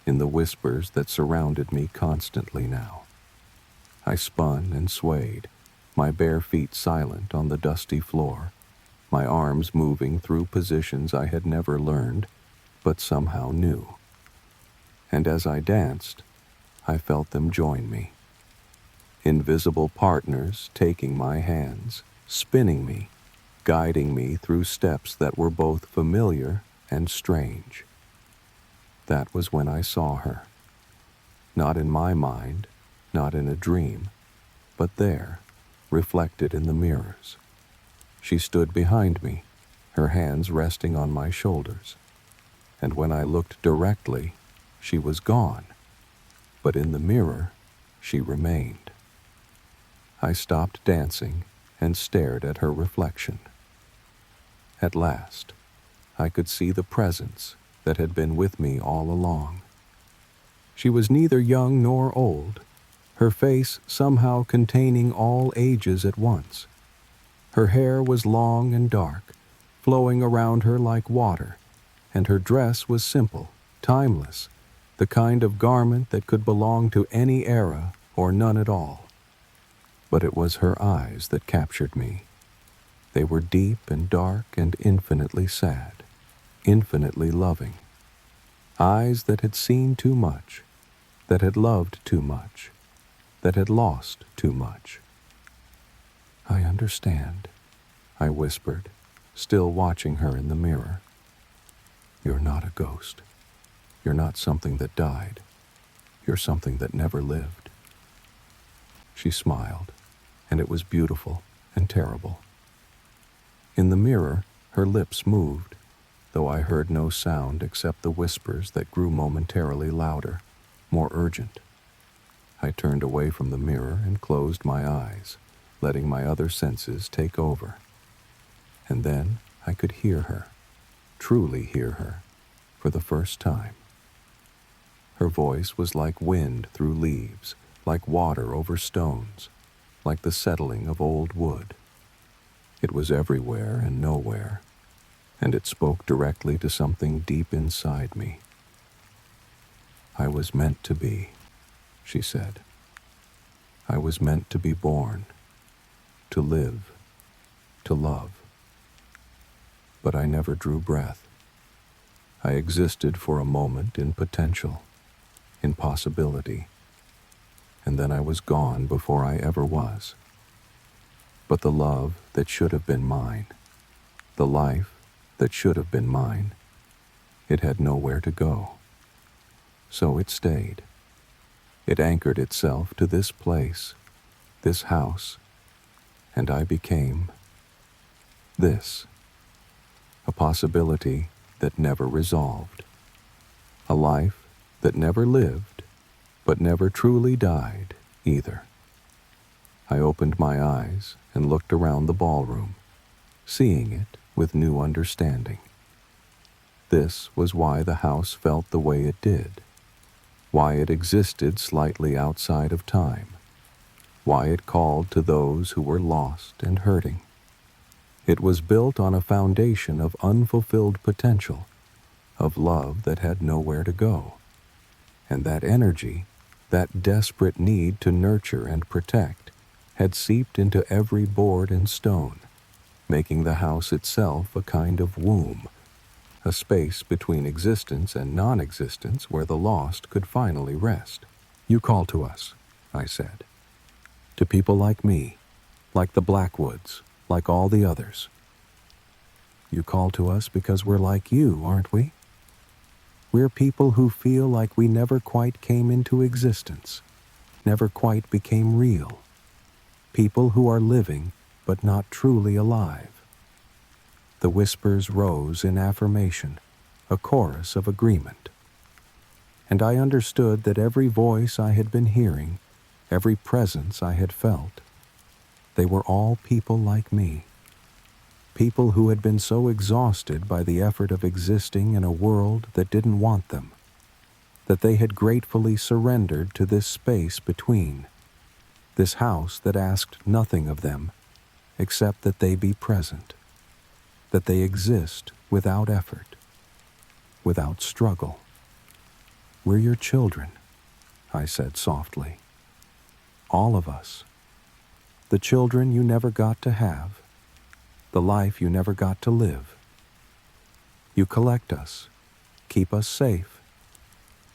in the whispers that surrounded me constantly now. I spun and swayed, my bare feet silent on the dusty floor, my arms moving through positions I had never learned, but somehow knew. And as I danced, I felt them join me. Invisible partners taking my hands, spinning me, guiding me through steps that were both familiar and strange. That was when I saw her. Not in my mind, not in a dream, but there, reflected in the mirrors. She stood behind me, her hands resting on my shoulders. And when I looked directly, she was gone. But in the mirror, she remained. I stopped dancing and stared at her reflection. At last, I could see the presence that had been with me all along. She was neither young nor old, her face somehow containing all ages at once. Her hair was long and dark, flowing around her like water, and her dress was simple, timeless, the kind of garment that could belong to any era or none at all. But it was her eyes that captured me. They were deep and dark and infinitely sad, infinitely loving. Eyes that had seen too much, that had loved too much, that had lost too much. "I understand," I whispered, still watching her in the mirror. "You're not a ghost. You're not something that died. You're something that never lived." She smiled, and it was beautiful and terrible. In the mirror, her lips moved, though I heard no sound except the whispers that grew momentarily louder, more urgent. I turned away from the mirror and closed my eyes, letting my other senses take over. And then I could hear her, truly hear her, for the first time. Her voice was like wind through leaves, like water over stones, like the settling of old wood. It was everywhere and nowhere, and it spoke directly to something deep inside me. "I was meant to be," she said. "I was meant to be born, to live, to love. But I never drew breath. I existed for a moment in potential, in possibility, and then I was gone before I ever was. But the love that should have been mine, the life that should have been mine, it had nowhere to go. So it stayed. It anchored itself to this place, this house, and I became this, a possibility that never resolved, a life that never lived, but never truly died either." I opened my eyes and looked around the ballroom, seeing it with new understanding. This was why the house felt the way it did, why it existed slightly outside of time, why it called to those who were lost and hurting. It was built on a foundation of unfulfilled potential, of love that had nowhere to go. And that energy, that desperate need to nurture and protect, had seeped into every board and stone, making the house itself a kind of womb, a space between existence and non-existence where the lost could finally rest. "You call to us," I said. "To people like me, like the Blackwoods, like all the others. You call to us because we're like you, aren't we? We're people who feel like we never quite came into existence, never quite became real. People who are living, but not truly alive." The whispers rose in affirmation, a chorus of agreement. And I understood that every voice I had been hearing, every presence I had felt, they were all people like me. People who had been so exhausted by the effort of existing in a world that didn't want them, that they had gratefully surrendered to this space between, this house that asked nothing of them except that they be present, that they exist without effort, without struggle. "We're your children," I said softly. "All of us. The children you never got to have, the life you never got to live. You collect us, keep us safe,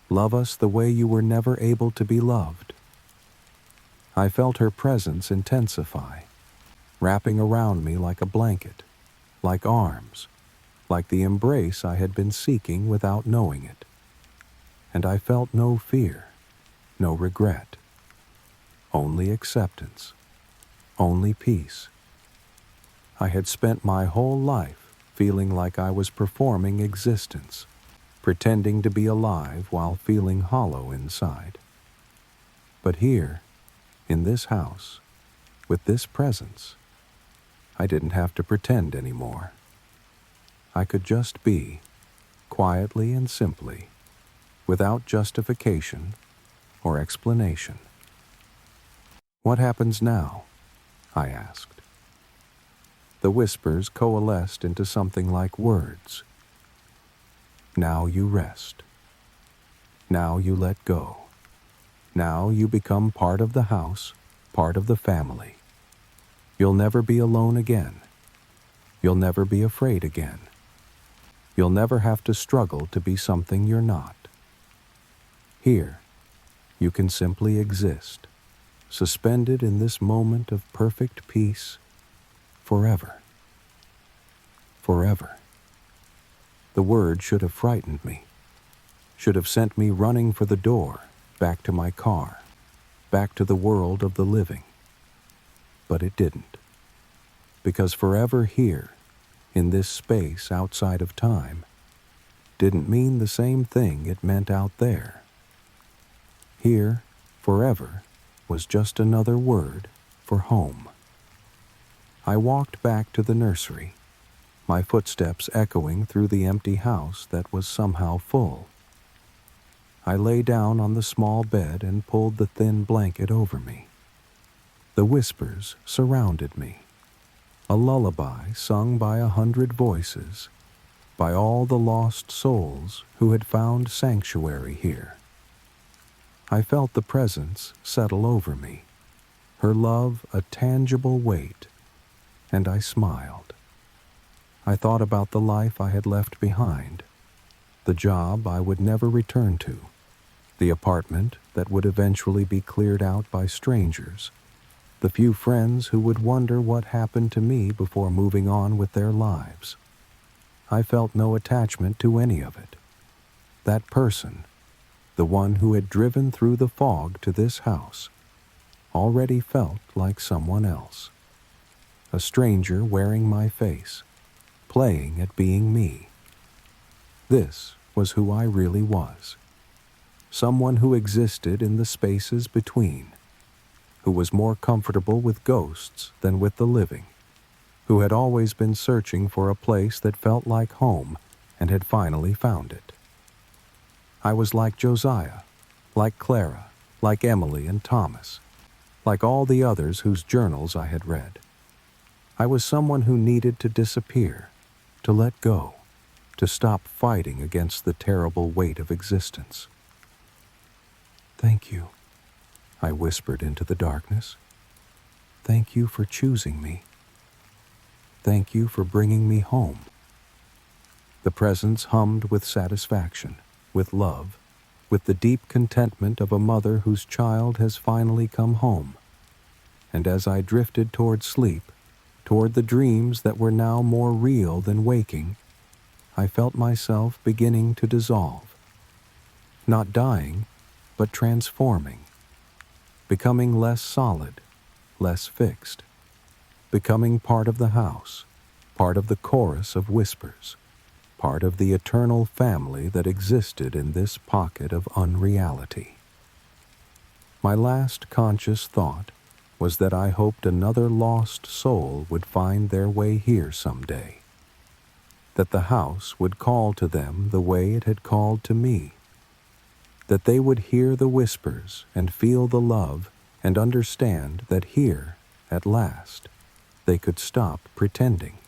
love us the way you were never able to be loved." I felt her presence intensify, wrapping around me like a blanket, like arms, like the embrace I had been seeking without knowing it. And I felt no fear, no regret, only acceptance, only peace. I had spent my whole life feeling like I was performing existence, pretending to be alive while feeling hollow inside. But here, in this house, with this presence, I didn't have to pretend anymore. I could just be, quietly and simply, without justification or explanation. "What happens now?" I asked. The whispers coalesced into something like words. "Now you rest. Now you let go. Now you become part of the house, part of the family. You'll never be alone again. You'll never be afraid again. You'll never have to struggle to be something you're not. Here, you can simply exist, suspended in this moment of perfect peace, forever. Forever. The word should have frightened me, should have sent me running for the door, back to my car, back to the world of the living. But it didn't. Because forever here, in this space outside of time, didn't mean the same thing it meant out there. Here, forever, was just another word for home. I walked back to the nursery, my footsteps echoing through the empty house that was somehow full. I lay down on the small bed and pulled the thin blanket over me. The whispers surrounded me, a lullaby sung by 100 voices, by all the lost souls who had found sanctuary here. I felt the presence settle over me, her love a tangible weight, and I smiled. I thought about the life I had left behind, the job I would never return to, the apartment that would eventually be cleared out by strangers, the few friends who would wonder what happened to me before moving on with their lives. I felt no attachment to any of it. That person, the one who had driven through the fog to this house, already felt like someone else. A stranger wearing my face, playing at being me. This was who I really was. Someone who existed in the spaces between, who was more comfortable with ghosts than with the living, who had always been searching for a place that felt like home and had finally found it. I was like Josiah, like Clara, like Emily and Thomas, like all the others whose journals I had read. I was someone who needed to disappear, to let go, to stop fighting against the terrible weight of existence. "Thank you," I whispered into the darkness. "Thank you for choosing me. Thank you for bringing me home." The presence hummed with satisfaction, with love, with the deep contentment of a mother whose child has finally come home. And as I drifted toward sleep, toward the dreams that were now more real than waking, I felt myself beginning to dissolve. Not dying, but transforming. Becoming less solid, less fixed. Becoming part of the house, part of the chorus of whispers, part of the eternal family that existed in this pocket of unreality. My last conscious thought was that I hoped another lost soul would find their way here someday. That the house would call to them the way it had called to me. That they would hear the whispers and feel the love and understand that here, at last, they could stop pretending.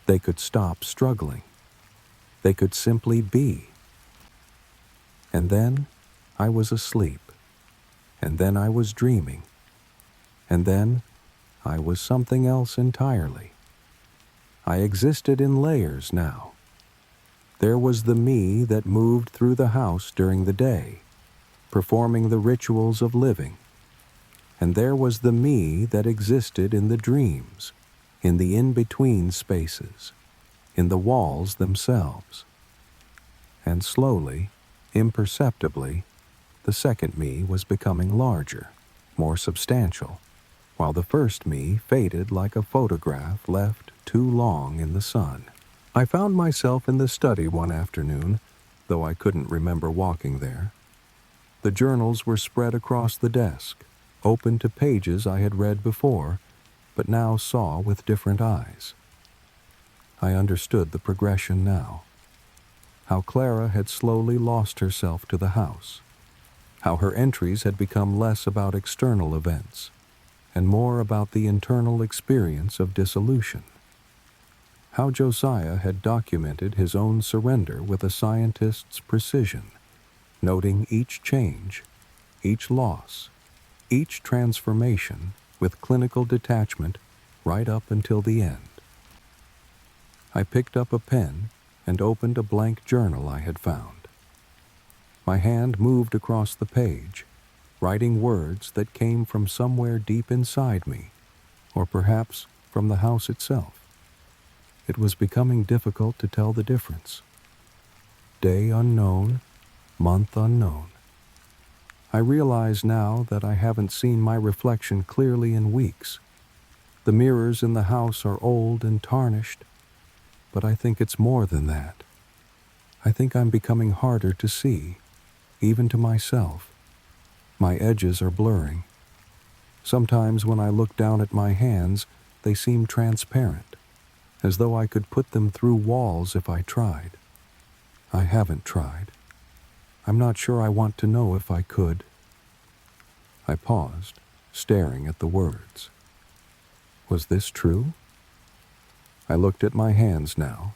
They could stop struggling. They could simply be. And then I was asleep. And then I was dreaming. And then I was something else entirely. I existed in layers now. There was the me that moved through the house during the day, performing the rituals of living. And there was the me that existed in the dreams, in the in-between spaces, in the walls themselves. And slowly, imperceptibly, the second me was becoming larger, more substantial, while the first me faded like a photograph left too long in the sun. I found myself in the study one afternoon, though I couldn't remember walking there. The journals were spread across the desk, open to pages I had read before, but now saw with different eyes. I understood the progression now. How Clara had slowly lost herself to the house. How her entries had become less about external events, and more about the internal experience of dissolution. How Josiah had documented his own surrender with a scientist's precision, noting each change, each loss, each transformation with clinical detachment right up until the end. I picked up a pen and opened a blank journal I had found. My hand moved across the page, writing words that came from somewhere deep inside me, or perhaps from the house itself. It was becoming difficult to tell the difference. Day unknown, month unknown. I realize now that I haven't seen my reflection clearly in weeks. The mirrors in the house are old and tarnished, but I think it's more than that. I think I'm becoming harder to see, even to myself. My edges are blurring. Sometimes when I look down at my hands, they seem transparent, as though I could put them through walls if I tried. I haven't tried. I'm not sure I want to know if I could. I paused, staring at the words. Was this true? I looked at my hands now,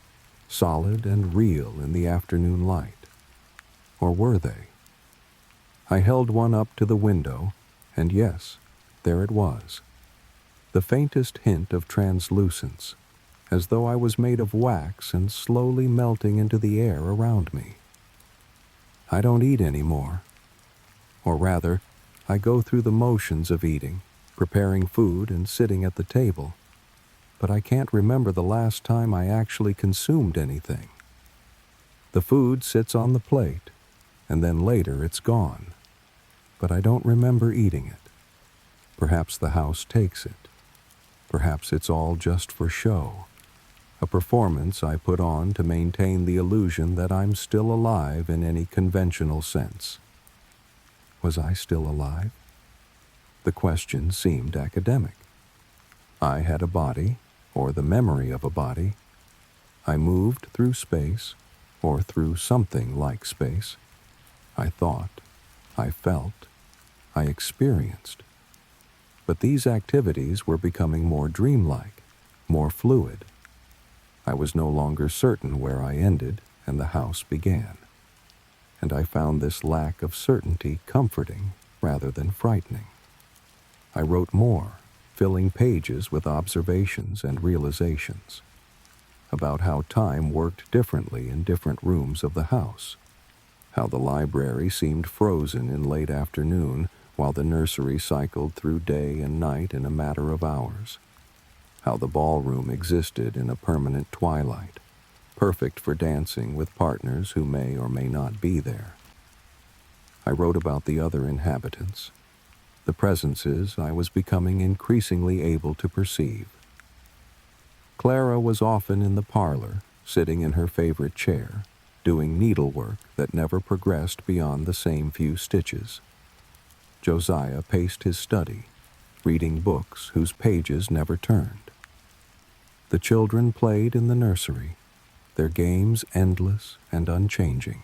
solid and real in the afternoon light. Or were they? I held one up to the window, and yes, there it was. The faintest hint of translucence, as though I was made of wax and slowly melting into the air around me. I don't eat anymore. Or rather, I go through the motions of eating, preparing food and sitting at the table, but I can't remember the last time I actually consumed anything. The food sits on the plate, and then later it's gone, but I don't remember eating it. Perhaps the house takes it. Perhaps it's all just for show, a performance I put on to maintain the illusion that I'm still alive in any conventional sense. Was I still alive? The question seemed academic. I had a body, or the memory of a body. I moved through space, or through something like space. I thought, I felt, I experienced. But these activities were becoming more dreamlike, more fluid. I was no longer certain where I ended and the house began. And I found this lack of certainty comforting rather than frightening. I wrote more, filling pages with observations and realizations about how time worked differently in different rooms of the house, how the library seemed frozen in late afternoon while the nursery cycled through day and night in a matter of hours, how the ballroom existed in a permanent twilight, perfect for dancing with partners who may or may not be there. I wrote about the other inhabitants, the presences I was becoming increasingly able to perceive. Clara was often in the parlor, sitting in her favorite chair, doing needlework that never progressed beyond the same few stitches. Josiah paced his study, reading books whose pages never turned. The children played in the nursery, their games endless and unchanging.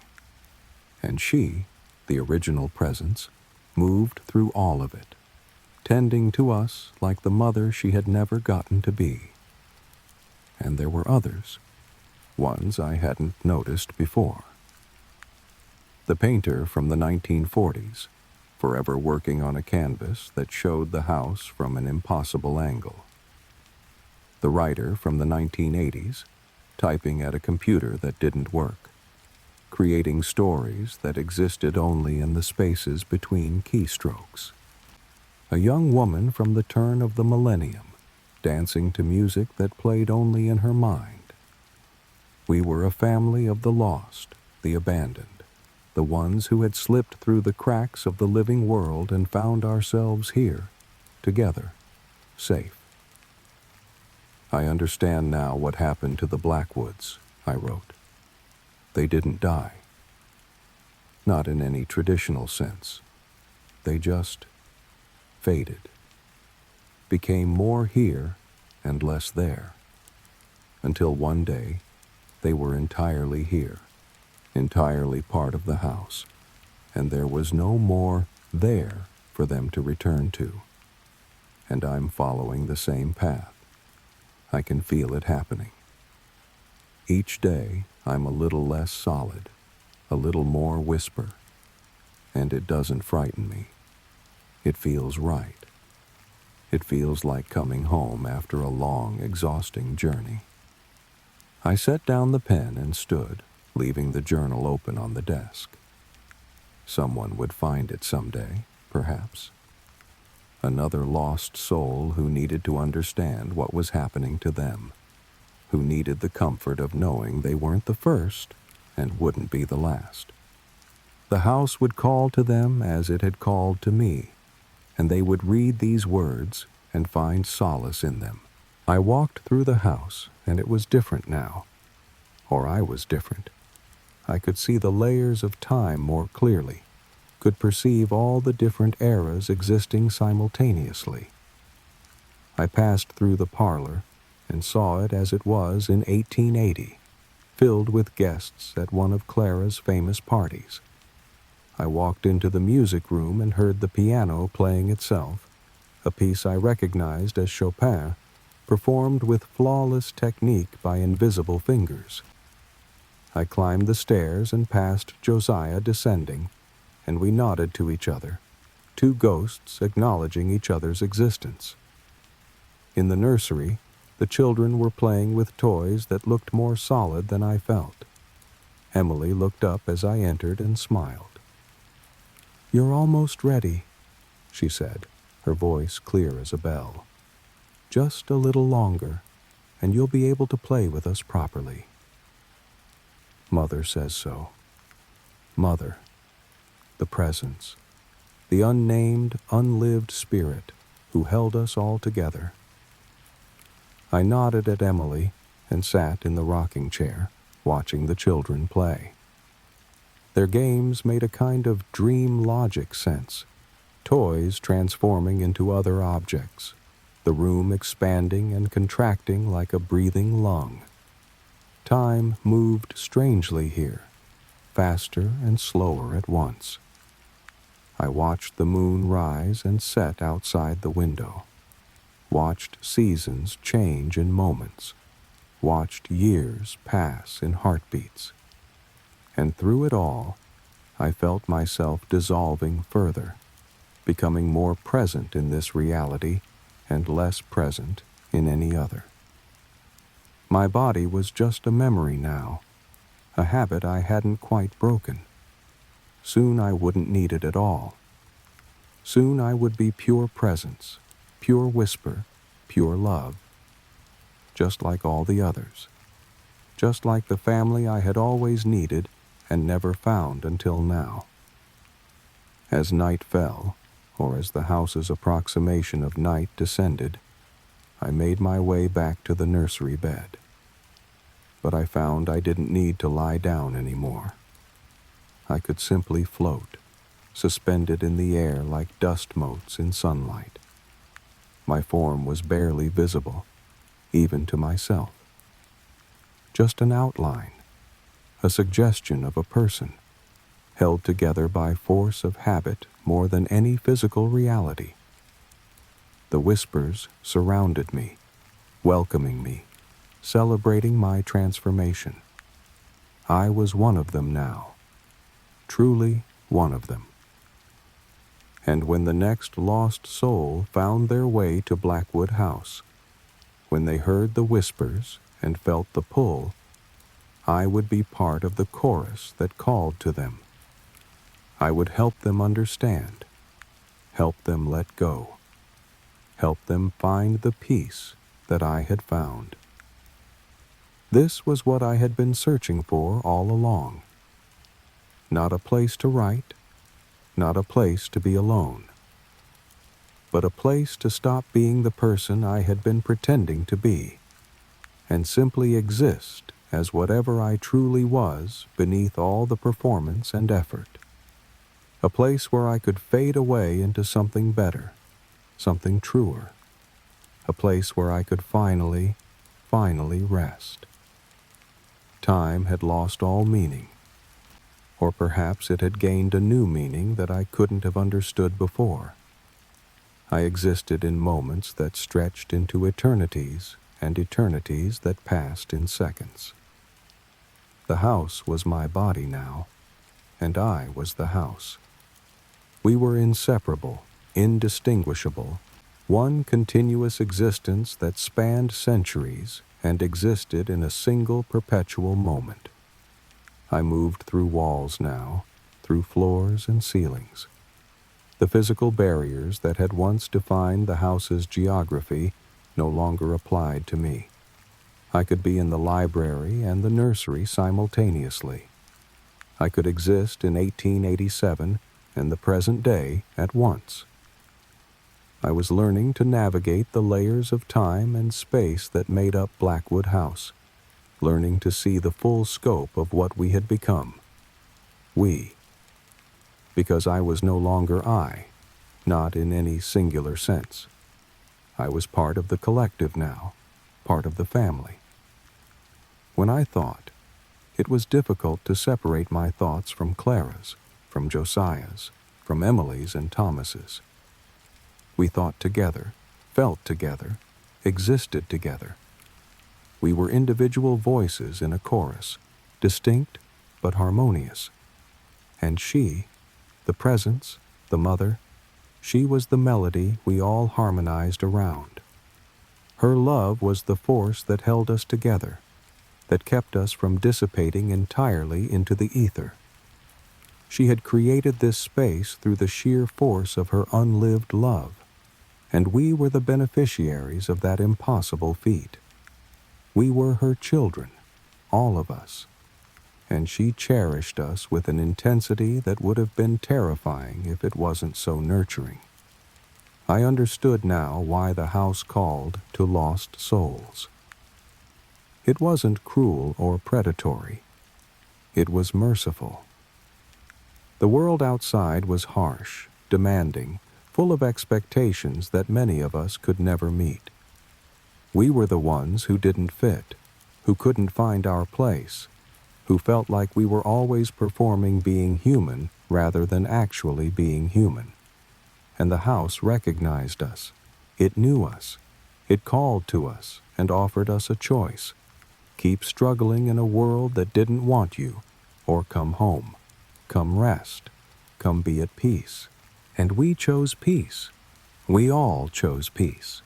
And she, the original presence, moved through all of it, tending to us like the mother she had never gotten to be. And there were others, ones I hadn't noticed before. The painter from the 1940s, forever working on a canvas that showed the house from an impossible angle. The writer from the 1980s, typing at a computer that didn't work, creating stories that existed only in the spaces between keystrokes. A young woman from the turn of the millennium, dancing to music that played only in her mind. We were a family of the lost, the abandoned, the ones who had slipped through the cracks of the living world and found ourselves here, together, safe. I understand now what happened to the Blackwoods, I wrote. They didn't die. Not in any traditional sense. They just faded, became more here and less there, until one day they were entirely here, entirely part of the house, and there was no more there for them to return to. And I'm following the same path. I can feel it happening. Each day, I'm a little less solid, a little more whisper, and it doesn't frighten me. It feels right. It feels like coming home after a long, exhausting journey. I set down the pen and stood, leaving the journal open on the desk. Someone would find it someday, perhaps. Another lost soul who needed to understand what was happening to them, who needed the comfort of knowing they weren't the first and wouldn't be the last. The house would call to them as it had called to me, and they would read these words and find solace in them. I walked through the house, and it was different now. Or I was different. I could see the layers of time more clearly, could perceive all the different eras existing simultaneously. I passed through the parlor and saw it as it was in 1880, filled with guests at one of Clara's famous parties. I walked into the music room and heard the piano playing itself, a piece I recognized as Chopin, performed with flawless technique by invisible fingers. I climbed the stairs and passed Josiah descending, and we nodded to each other, two ghosts acknowledging each other's existence. In the nursery, the children were playing with toys that looked more solid than I felt. Emily looked up as I entered and smiled. "You're almost ready," she said, her voice clear as a bell. "Just a little longer, and you'll be able to play with us properly." Mother says so. Mother, the presence, the unnamed, unlived spirit who held us all together. I nodded at Emily and sat in the rocking chair, watching the children play. Their games made a kind of dream logic sense, toys transforming into other objects, the room expanding and contracting like a breathing lung. Time moved strangely here, faster and slower at once. I watched the moon rise and set outside the window, watched seasons change in moments, watched years pass in heartbeats. And through it all, I felt myself dissolving further, becoming more present in this reality and less present in any other. My body was just a memory now, a habit I hadn't quite broken. Soon I wouldn't need it at all. Soon I would be pure presence, pure whisper, pure love, just like all the others, just like the family I had always needed and never found until now. As night fell, or as the house's approximation of night descended, I made my way back to the nursery bed. But I found I didn't need to lie down anymore. I could simply float, suspended in the air like dust motes in sunlight. My form was barely visible, even to myself. Just an outline, a suggestion of a person, held together by force of habit more than any physical reality. The whispers surrounded me, welcoming me, celebrating my transformation. I was one of them now, truly one of them. And when the next lost soul found their way to Blackwood House, when they heard the whispers and felt the pull, I would be part of the chorus that called to them. I would help them understand, help them let go, help them find the peace that I had found. This was what I had been searching for all along. Not a place to write, not a place to be alone, but a place to stop being the person I had been pretending to be, and simply exist as whatever I truly was beneath all the performance and effort. A place where I could fade away into something better, something truer. A place where I could finally rest. Time had lost all meaning, or perhaps it had gained a new meaning that I couldn't have understood before. I existed in moments that stretched into eternities and eternities that passed in seconds. The house was my body now, and I was the house. We were inseparable, indistinguishable, one continuous existence that spanned centuries and existed in a single perpetual moment. I moved through walls now, through floors and ceilings. The physical barriers that had once defined the house's geography no longer applied to me. I could be in the library and the nursery simultaneously. I could exist in 1887 and the present day at once. I was learning to navigate the layers of time and space that made up Blackwood House, learning to see the full scope of what we had become. We. Because I was no longer I, not in any singular sense. I was part of the collective now, part of the family. When I thought, it was difficult to separate my thoughts from Clara's, from Josiah's, from Emily's and Thomas's. We thought together, felt together, existed together. We were individual voices in a chorus, distinct but harmonious. And she, the presence, the mother, she was the melody we all harmonized around. Her love was the force that held us together, that kept us from dissipating entirely into the ether. She had created this space through the sheer force of her unlived love, and we were the beneficiaries of that impossible feat. We were her children, all of us, and she cherished us with an intensity that would have been terrifying if it wasn't so nurturing. I understood now why the house called to lost souls. It wasn't cruel or predatory. It was merciful. The world outside was harsh, demanding, full of expectations that many of us could never meet. We were the ones who didn't fit, who couldn't find our place, who felt like we were always performing being human rather than actually being human. And the house recognized us. It knew us. It called to us and offered us a choice. Keep struggling in a world that didn't want you, or come home. Come rest. Come be at peace. And we chose peace. We all chose peace.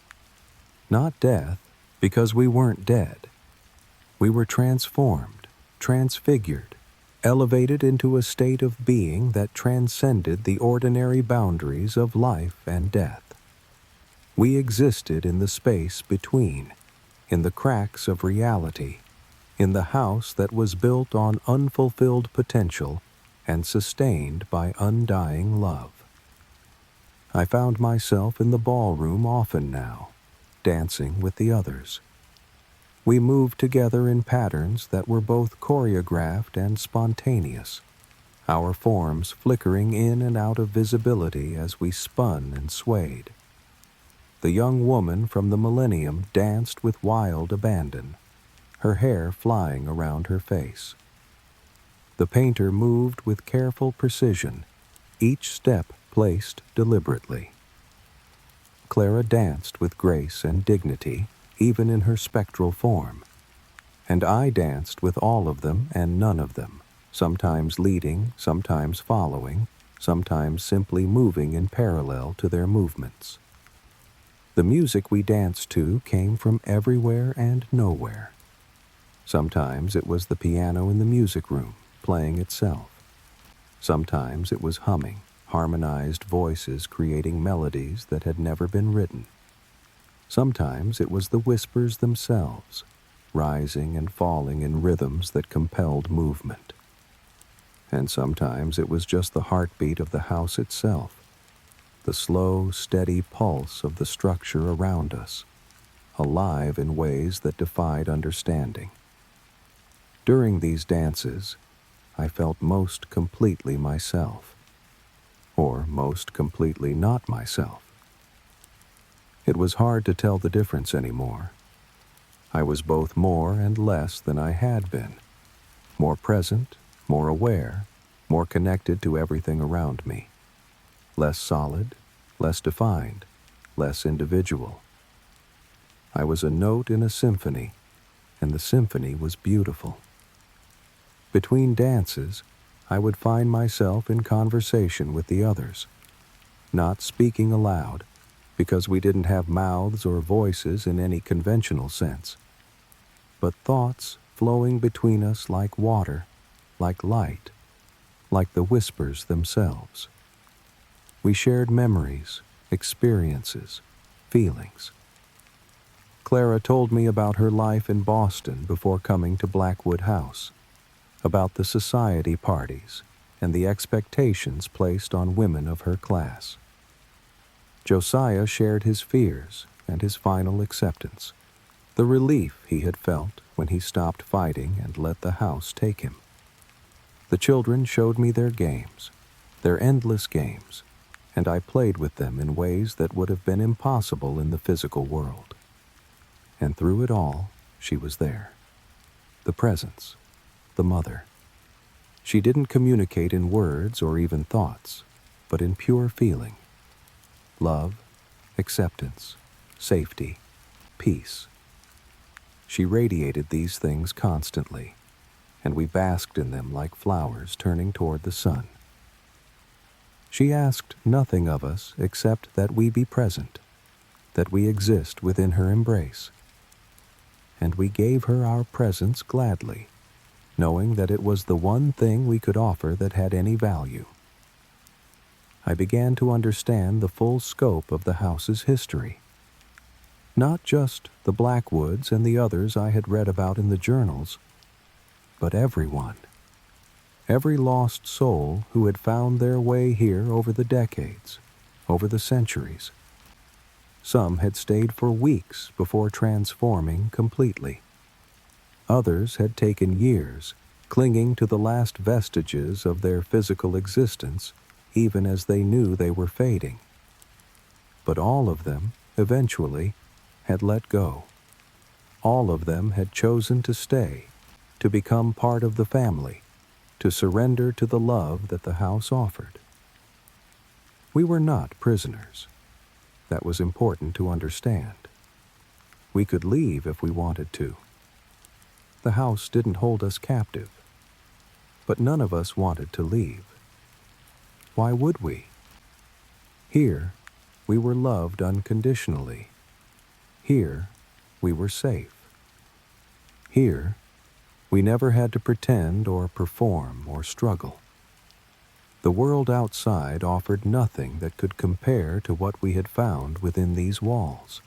Not death, because we weren't dead. We were transformed, transfigured, elevated into a state of being that transcended the ordinary boundaries of life and death. We existed in the space between, in the cracks of reality, in the house that was built on unfulfilled potential and sustained by undying love. I found myself in the ballroom often now, dancing with the others. We moved together in patterns that were both choreographed and spontaneous, our forms flickering in and out of visibility as we spun and swayed. The young woman from the millennium danced with wild abandon, her hair flying around her face. The painter moved with careful precision, each step placed deliberately. Clara danced with grace and dignity, even in her spectral form. And I danced with all of them and none of them, sometimes leading, sometimes following, sometimes simply moving in parallel to their movements. The music we danced to came from everywhere and nowhere. Sometimes it was the piano in the music room, playing itself. Sometimes it was humming, harmonized voices creating melodies that had never been written. Sometimes it was the whispers themselves, rising and falling in rhythms that compelled movement. And sometimes it was just the heartbeat of the house itself, the slow, steady pulse of the structure around us, alive in ways that defied understanding. During these dances, I felt most completely myself, or most completely not myself. It was hard to tell the difference anymore. I was both more and less than I had been, more present, more aware, more connected to everything around me. Less solid, less defined, less individual. I was a note in a symphony, and the symphony was beautiful. Between dances, I would find myself in conversation with the others, not speaking aloud, because we didn't have mouths or voices in any conventional sense, but thoughts flowing between us like water, like light, like the whispers themselves. We shared memories, experiences, feelings. Clara told me about her life in Boston before coming to Blackwood House, about the society parties and the expectations placed on women of her class. Josiah shared his fears and his final acceptance, the relief he had felt when he stopped fighting and let the house take him. The children showed me their games, their endless games, and I played with them in ways that would have been impossible in the physical world. And through it all, she was there. The presence, the mother. She didn't communicate in words or even thoughts, but in pure feeling. Love, acceptance, safety, peace. She radiated these things constantly, and we basked in them like flowers turning toward the sun. She asked nothing of us except that we be present, that we exist within her embrace. And we gave her our presence gladly, knowing that it was the one thing we could offer that had any value. I began to understand the full scope of the house's history. Not just the Blackwoods and the others I had read about in the journals, but everyone. Every lost soul who had found their way here over the decades, over the centuries. Some had stayed for weeks before transforming completely. Others had taken years, clinging to the last vestiges of their physical existence, even as they knew they were fading. But all of them, eventually, had let go. All of them had chosen to stay, to become part of the family, to surrender to the love that the house offered. We were not prisoners. That was important to understand. We could leave if we wanted to. The house didn't hold us captive, but none of us wanted to leave. Why would we? Here, we were loved unconditionally. Here, we were safe. Here, we never had to pretend or perform or struggle. The world outside offered nothing that could compare to what we had found within these walls.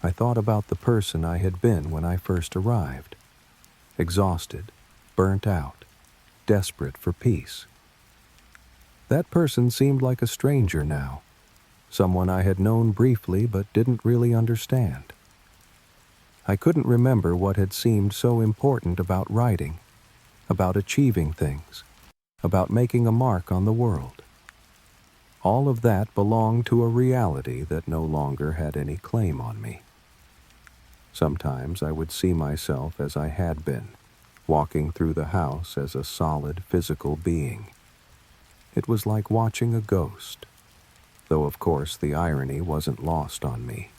I thought about the person I had been when I first arrived, exhausted, burnt out, desperate for peace. That person seemed like a stranger now, someone I had known briefly but didn't really understand. I couldn't remember what had seemed so important about writing, about achieving things, about making a mark on the world. All of that belonged to a reality that no longer had any claim on me. Sometimes I would see myself as I had been, walking through the house as a solid physical being. It was like watching a ghost, though of course the irony wasn't lost on me.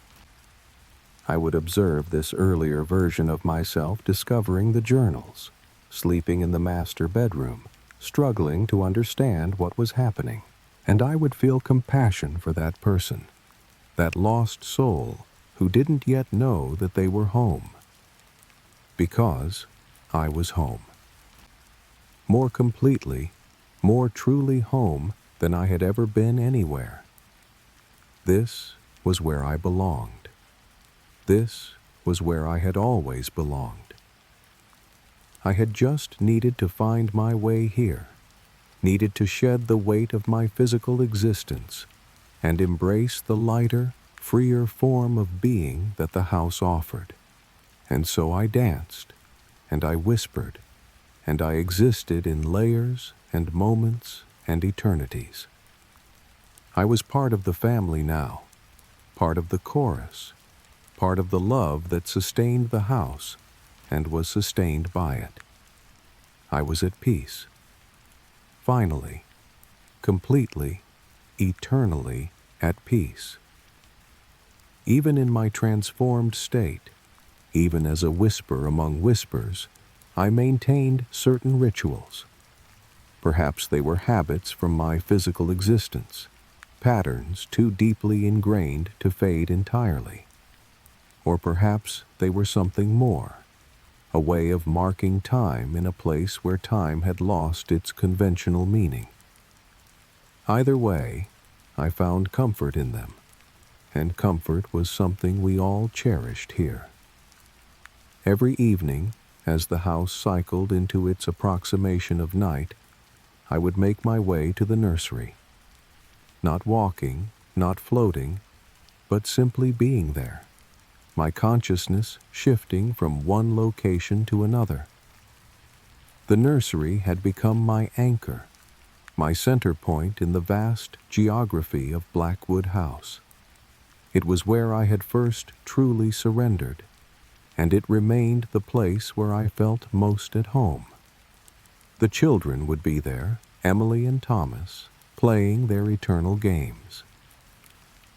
I would observe this earlier version of myself discovering the journals, sleeping in the master bedroom, struggling to understand what was happening, and I would feel compassion for that person, that lost soul who didn't yet know that they were home. Because I was home. More completely, more truly home than I had ever been anywhere. This was where I belonged. This was where I had always belonged. I had just needed to find my way here, needed to shed the weight of my physical existence and embrace the lighter, freer form of being that the house offered. And so I danced, and I whispered, and I existed in layers and moments and eternities. I was part of the family now, part of the chorus, part of the love that sustained the house and was sustained by it. I was at peace. Finally, completely, eternally at peace. Even in my transformed state, even as a whisper among whispers, I maintained certain rituals. Perhaps they were habits from my physical existence, patterns too deeply ingrained to fade entirely. Or perhaps they were something more, a way of marking time in a place where time had lost its conventional meaning. Either way, I found comfort in them, and comfort was something we all cherished here. Every evening, as the house cycled into its approximation of night, I would make my way to the nursery. Not walking, not floating, but simply being there, my consciousness shifting from one location to another. The nursery had become my anchor, my center point in the vast geography of Blackwood House. It was where I had first truly surrendered, and it remained the place where I felt most at home. The children would be there, Emily and Thomas, playing their eternal games.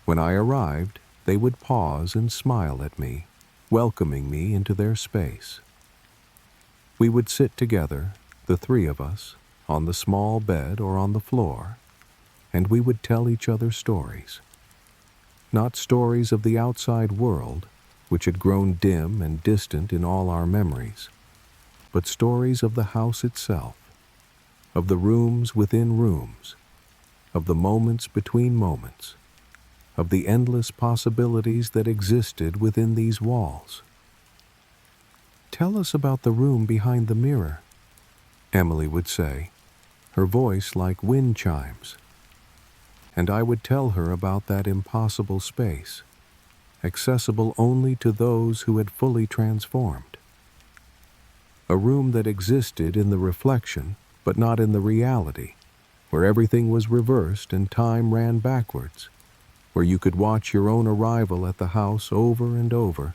When I arrived, they would pause and smile at me, welcoming me into their space. We would sit together, the three of us, on the small bed or on the floor, and we would tell each other stories. Not stories of the outside world, which had grown dim and distant in all our memories, but stories of the house itself, of the rooms within rooms, of the moments between moments, of the endless possibilities that existed within these walls. "Tell us about the room behind the mirror," Emily would say, her voice like wind chimes. And I would tell her about that impossible space, accessible only to those who had fully transformed. A room that existed in the reflection, but not in the reality, where everything was reversed and time ran backwards, where you could watch your own arrival at the house over and over,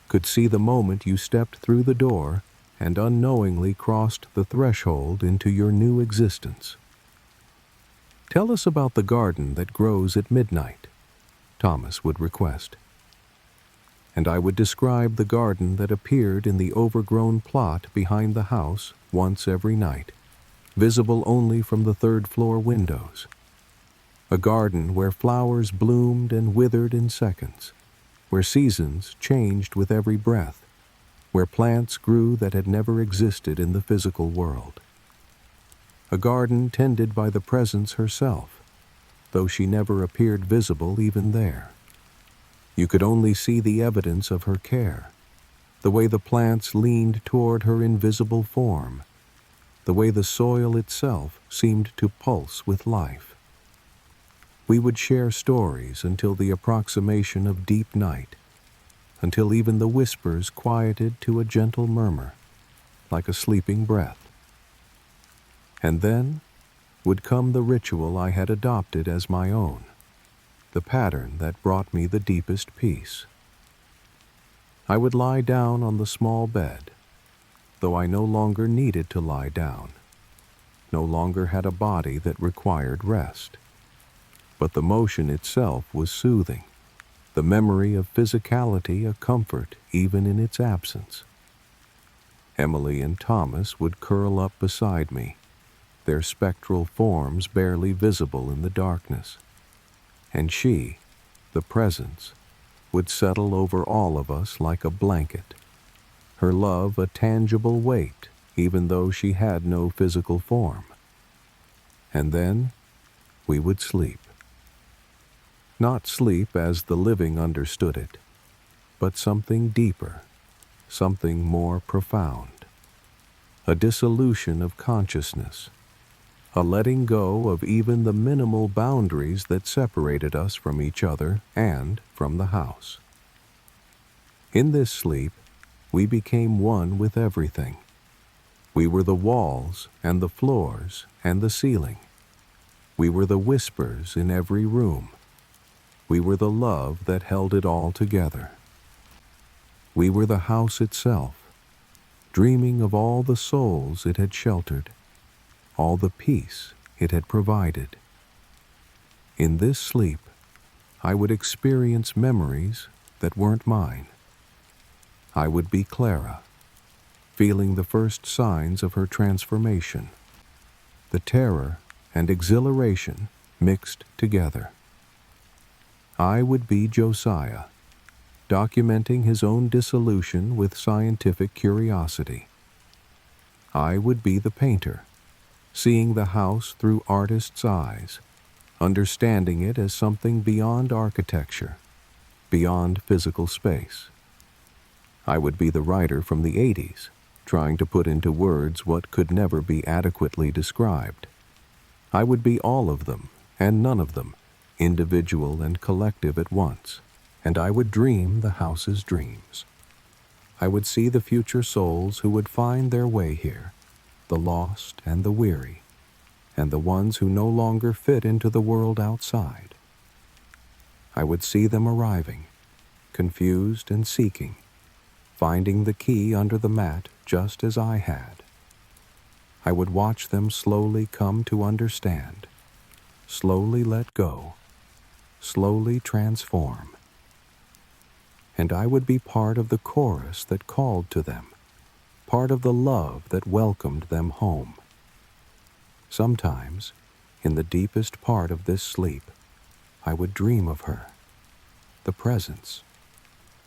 could see the moment you stepped through the door and unknowingly crossed the threshold into your new existence. "Tell us about the garden that grows at midnight," Thomas would request. And I would describe the garden that appeared in the overgrown plot behind the house once every night, visible only from the third-floor windows. A garden where flowers bloomed and withered in seconds, where seasons changed with every breath, where plants grew that had never existed in the physical world. A garden tended by the presence herself, though she never appeared visible even there. You could only see the evidence of her care, the way the plants leaned toward her invisible form, the way the soil itself seemed to pulse with life. We would share stories until the approximation of deep night, until even the whispers quieted to a gentle murmur, like a sleeping breath. And then would come the ritual I had adopted as my own, the pattern that brought me the deepest peace. I would lie down on the small bed, though I no longer needed to lie down, no longer had a body that required rest. But the motion itself was soothing, the memory of physicality a comfort even in its absence. Emily and Thomas would curl up beside me, their spectral forms barely visible in the darkness. And she, the presence, would settle over all of us like a blanket, her love a tangible weight even though she had no physical form. And then we would sleep. Not sleep as the living understood it, but something deeper, something more profound. A dissolution of consciousness, a letting go of even the minimal boundaries that separated us from each other and from the house. In this sleep, we became one with everything. We were the walls and the floors and the ceiling. We were the whispers in every room. We were the love that held it all together. We were the house itself, dreaming of all the souls it had sheltered, all the peace it had provided. In this sleep, I would experience memories that weren't mine. I would be Clara, feeling the first signs of her transformation, the terror and exhilaration mixed together. I would be Josiah, documenting his own dissolution with scientific curiosity. I would be the painter, seeing the house through artist's eyes, understanding it as something beyond architecture, beyond physical space. I would be the writer from the 80s, trying to put into words what could never be adequately described. I would be all of them, and none of them, individual and collective at once, and I would dream the house's dreams. I would see the future souls who would find their way here, the lost and the weary, and the ones who no longer fit into the world outside. I would see them arriving, confused and seeking, finding the key under the mat just as I had. I would watch them slowly come to understand, slowly let go, slowly transform. And I would be part of the chorus that called to them, part of the love that welcomed them home. Sometimes, in the deepest part of this sleep, I would dream of her, the presence,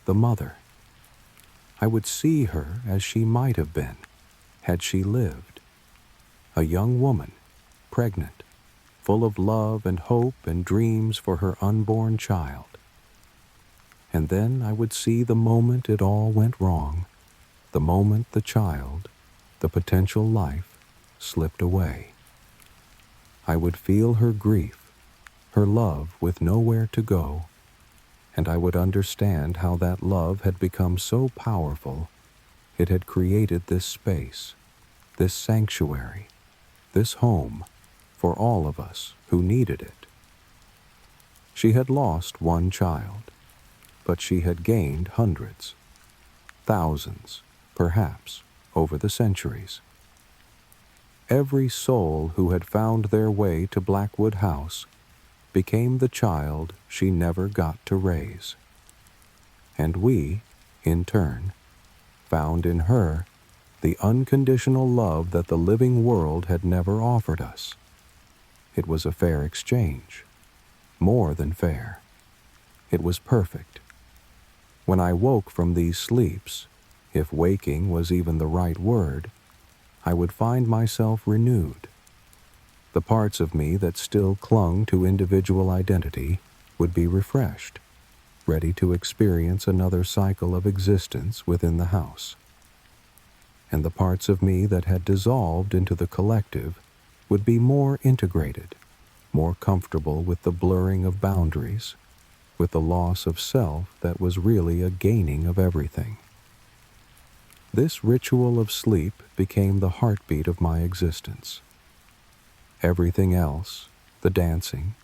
the mother. I would see her as she might have been, had she lived. A young woman, pregnant, full of love and hope and dreams for her unborn child. And then I would see the moment it all went wrong, the moment the child, the potential life, slipped away. I would feel her grief, her love with nowhere to go, and I would understand how that love had become so powerful, it had created this space, this sanctuary, this home, for all of us who needed it. She had lost one child, but she had gained hundreds, thousands, perhaps, over the centuries. Every soul who had found their way to Blackwood House became the child she never got to raise. And we, in turn, found in her the unconditional love that the living world had never offered us. It was a fair exchange, more than fair. It was perfect. When I woke from these sleeps, if waking was even the right word, I would find myself renewed. The parts of me that still clung to individual identity would be refreshed, ready to experience another cycle of existence within the house. And the parts of me that had dissolved into the collective would be more integrated, more comfortable with the blurring of boundaries, with the loss of self that was really a gaining of everything. This ritual of sleep became the heartbeat of my existence. Everything else, the dancing,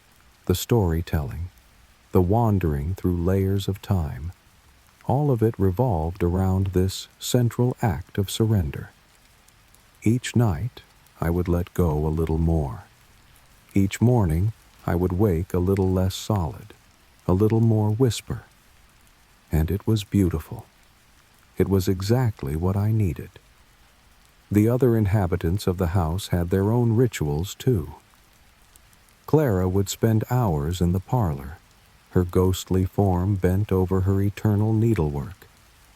the storytelling, the wandering through layers of time, all of it revolved around this central act of surrender. Each night, I would let go a little more. Each morning, I would wake a little less solid, a little more whisper. And it was beautiful. It was exactly what I needed. The other inhabitants of the house had their own rituals, too. Clara would spend hours in the parlor, her ghostly form bent over her eternal needlework,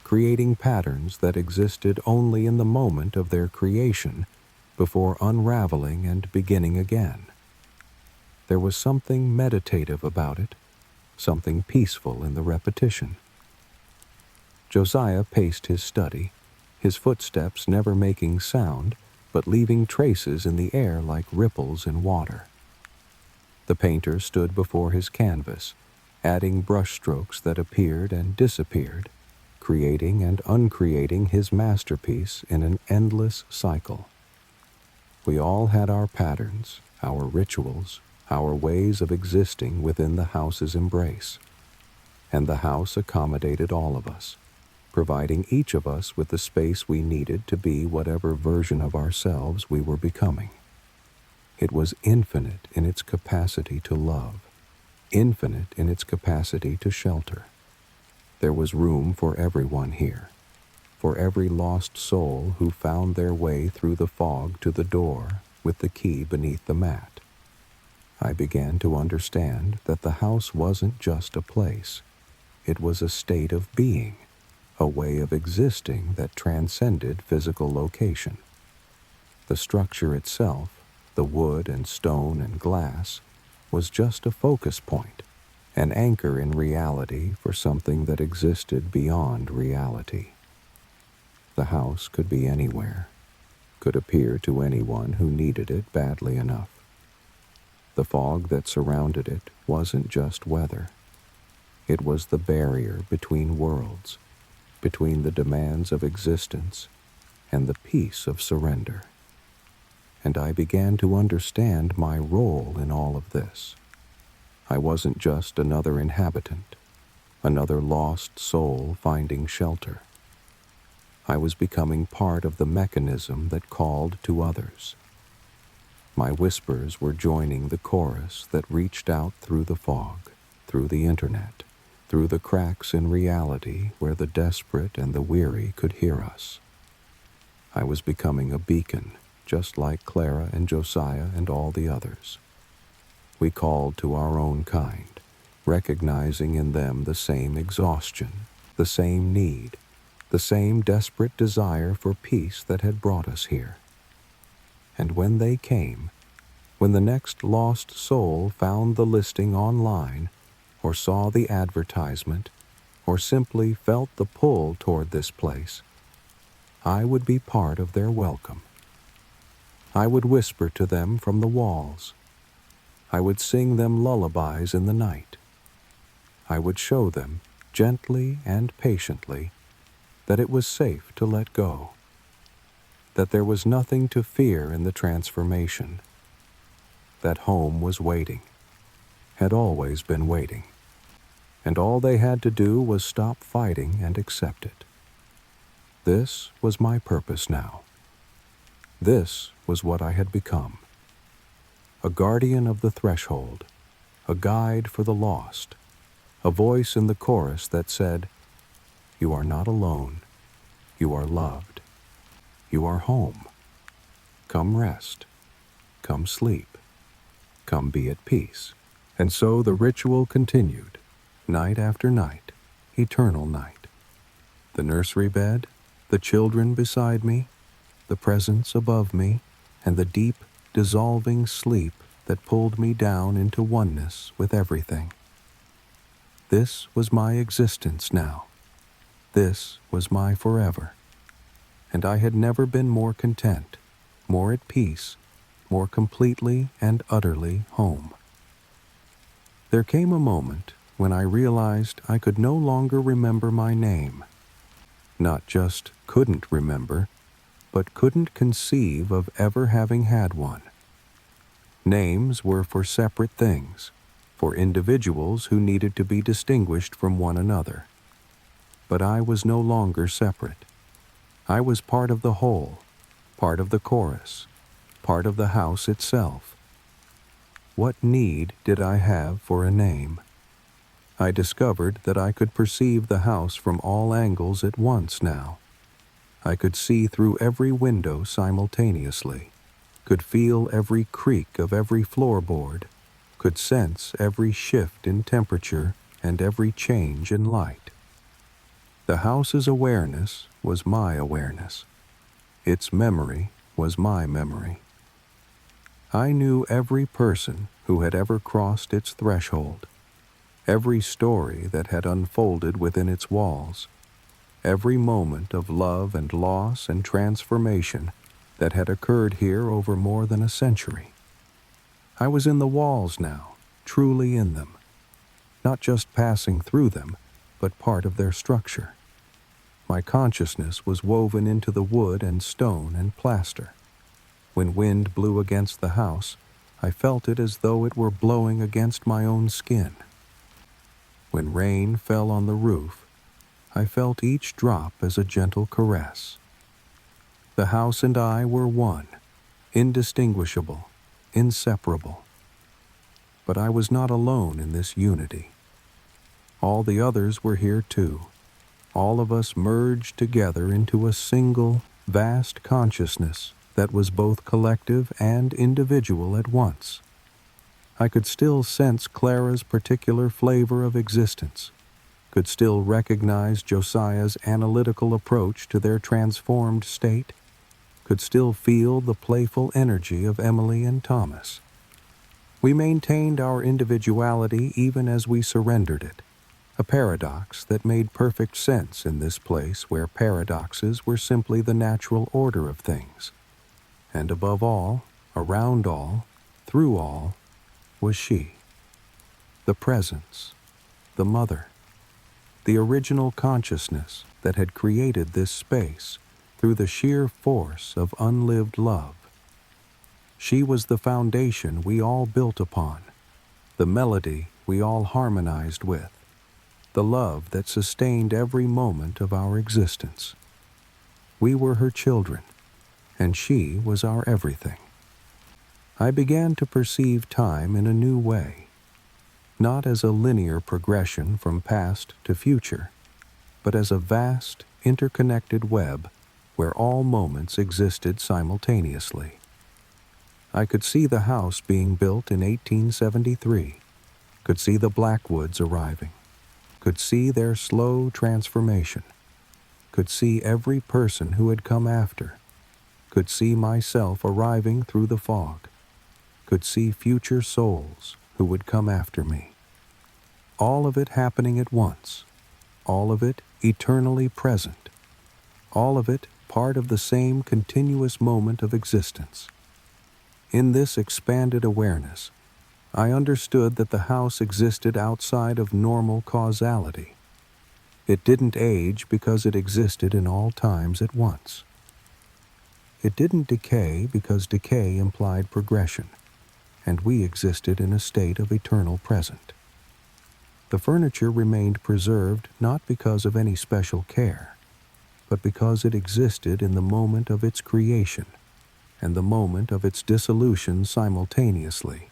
creating patterns that existed only in the moment of their creation, before unraveling and beginning again. There was something meditative about it, something peaceful in the repetition. Josiah paced his study, his footsteps never making sound, but leaving traces in the air like ripples in water. The painter stood before his canvas, adding brushstrokes that appeared and disappeared, creating and uncreating his masterpiece in an endless cycle. We all had our patterns, our rituals, our ways of existing within the house's embrace, and the house accommodated all of us, providing each of us with the space we needed to be whatever version of ourselves we were becoming. It was infinite in its capacity to love, infinite in its capacity to shelter. There was room for everyone here, for every lost soul who found their way through the fog to the door with the key beneath the mat. I began to understand that the house wasn't just a place. It was a state of being, a way of existing that transcended physical location. The structure itself, the wood and stone and glass, was just a focus point, an anchor in reality for something that existed beyond reality. The house could be anywhere, could appear to anyone who needed it badly enough. The fog that surrounded it wasn't just weather. It was the barrier between worlds, between the demands of existence and the peace of surrender. And I began to understand my role in all of this. I wasn't just another inhabitant, another lost soul finding shelter. I was becoming part of the mechanism that called to others. My whispers were joining the chorus that reached out through the fog, through the internet, through the cracks in reality where the desperate and the weary could hear us. I was becoming a beacon, just like Clara and Josiah and all the others. We called to our own kind, recognizing in them the same exhaustion, the same need, the same desperate desire for peace that had brought us here. And when they came, when the next lost soul found the listing online, or saw the advertisement, or simply felt the pull toward this place, I would be part of their welcome. I would whisper to them from the walls. I would sing them lullabies in the night. I would show them, gently and patiently, that it was safe to let go, that there was nothing to fear in the transformation, that home was waiting, had always been waiting, and all they had to do was stop fighting and accept it. This was my purpose now. This was what I had become. A guardian of the threshold, a guide for the lost, a voice in the chorus that said, "You are not alone. You are loved. You are home. Come rest. Come sleep. Come be at peace." And so the ritual continued, night after night, eternal night. The nursery bed, the children beside me, the presence above me, and the deep, dissolving sleep that pulled me down into oneness with everything. This was my existence now. This was my forever. And I had never been more content, more at peace, more completely and utterly home. There came a moment when I realized I could no longer remember my name. Not just couldn't remember, but couldn't conceive of ever having had one. Names were for separate things, for individuals who needed to be distinguished from one another. But I was no longer separate. I was part of the whole, part of the chorus, part of the house itself. What need did I have for a name? I discovered that I could perceive the house from all angles at once now. I could see through every window simultaneously, could feel every creak of every floorboard, could sense every shift in temperature and every change in light. The house's awareness was my awareness. Its memory was my memory. I knew every person who had ever crossed its threshold, every story that had unfolded within its walls, every moment of love and loss and transformation that had occurred here over more than a century. I was in the walls now, truly in them, not just passing through them, but part of their structure. My consciousness was woven into the wood and stone and plaster. When wind blew against the house, I felt it as though it were blowing against my own skin. When rain fell on the roof, I felt each drop as a gentle caress. The house and I were one, indistinguishable, inseparable. But I was not alone in this unity. All the others were here too. All of us merged together into a single, vast consciousness that was both collective and individual at once. I could still sense Clara's particular flavor of existence, could still recognize Josiah's analytical approach to their transformed state, could still feel the playful energy of Emily and Thomas. We maintained our individuality even as we surrendered it, a paradox that made perfect sense in this place where paradoxes were simply the natural order of things. And above all, around all, through all, was she. The presence, the mother, the original consciousness that had created this space through the sheer force of unlived love. She was the foundation we all built upon, the melody we all harmonized with, the love that sustained every moment of our existence. We were her children, and she was our everything. I began to perceive time in a new way, not as a linear progression from past to future, but as a vast, interconnected web where all moments existed simultaneously. I could see the house being built in 1873, could see the Blackwoods arriving, could see their slow transformation, could see every person who had come after, could see myself arriving through the fog, could see future souls who would come after me. All of it happening at once, all of it eternally present, all of it part of the same continuous moment of existence. In this expanded awareness, I understood that the house existed outside of normal causality. It didn't age because it existed in all times at once. It didn't decay because decay implied progression, and we existed in a state of eternal present. The furniture remained preserved not because of any special care, but because it existed in the moment of its creation and the moment of its dissolution simultaneously,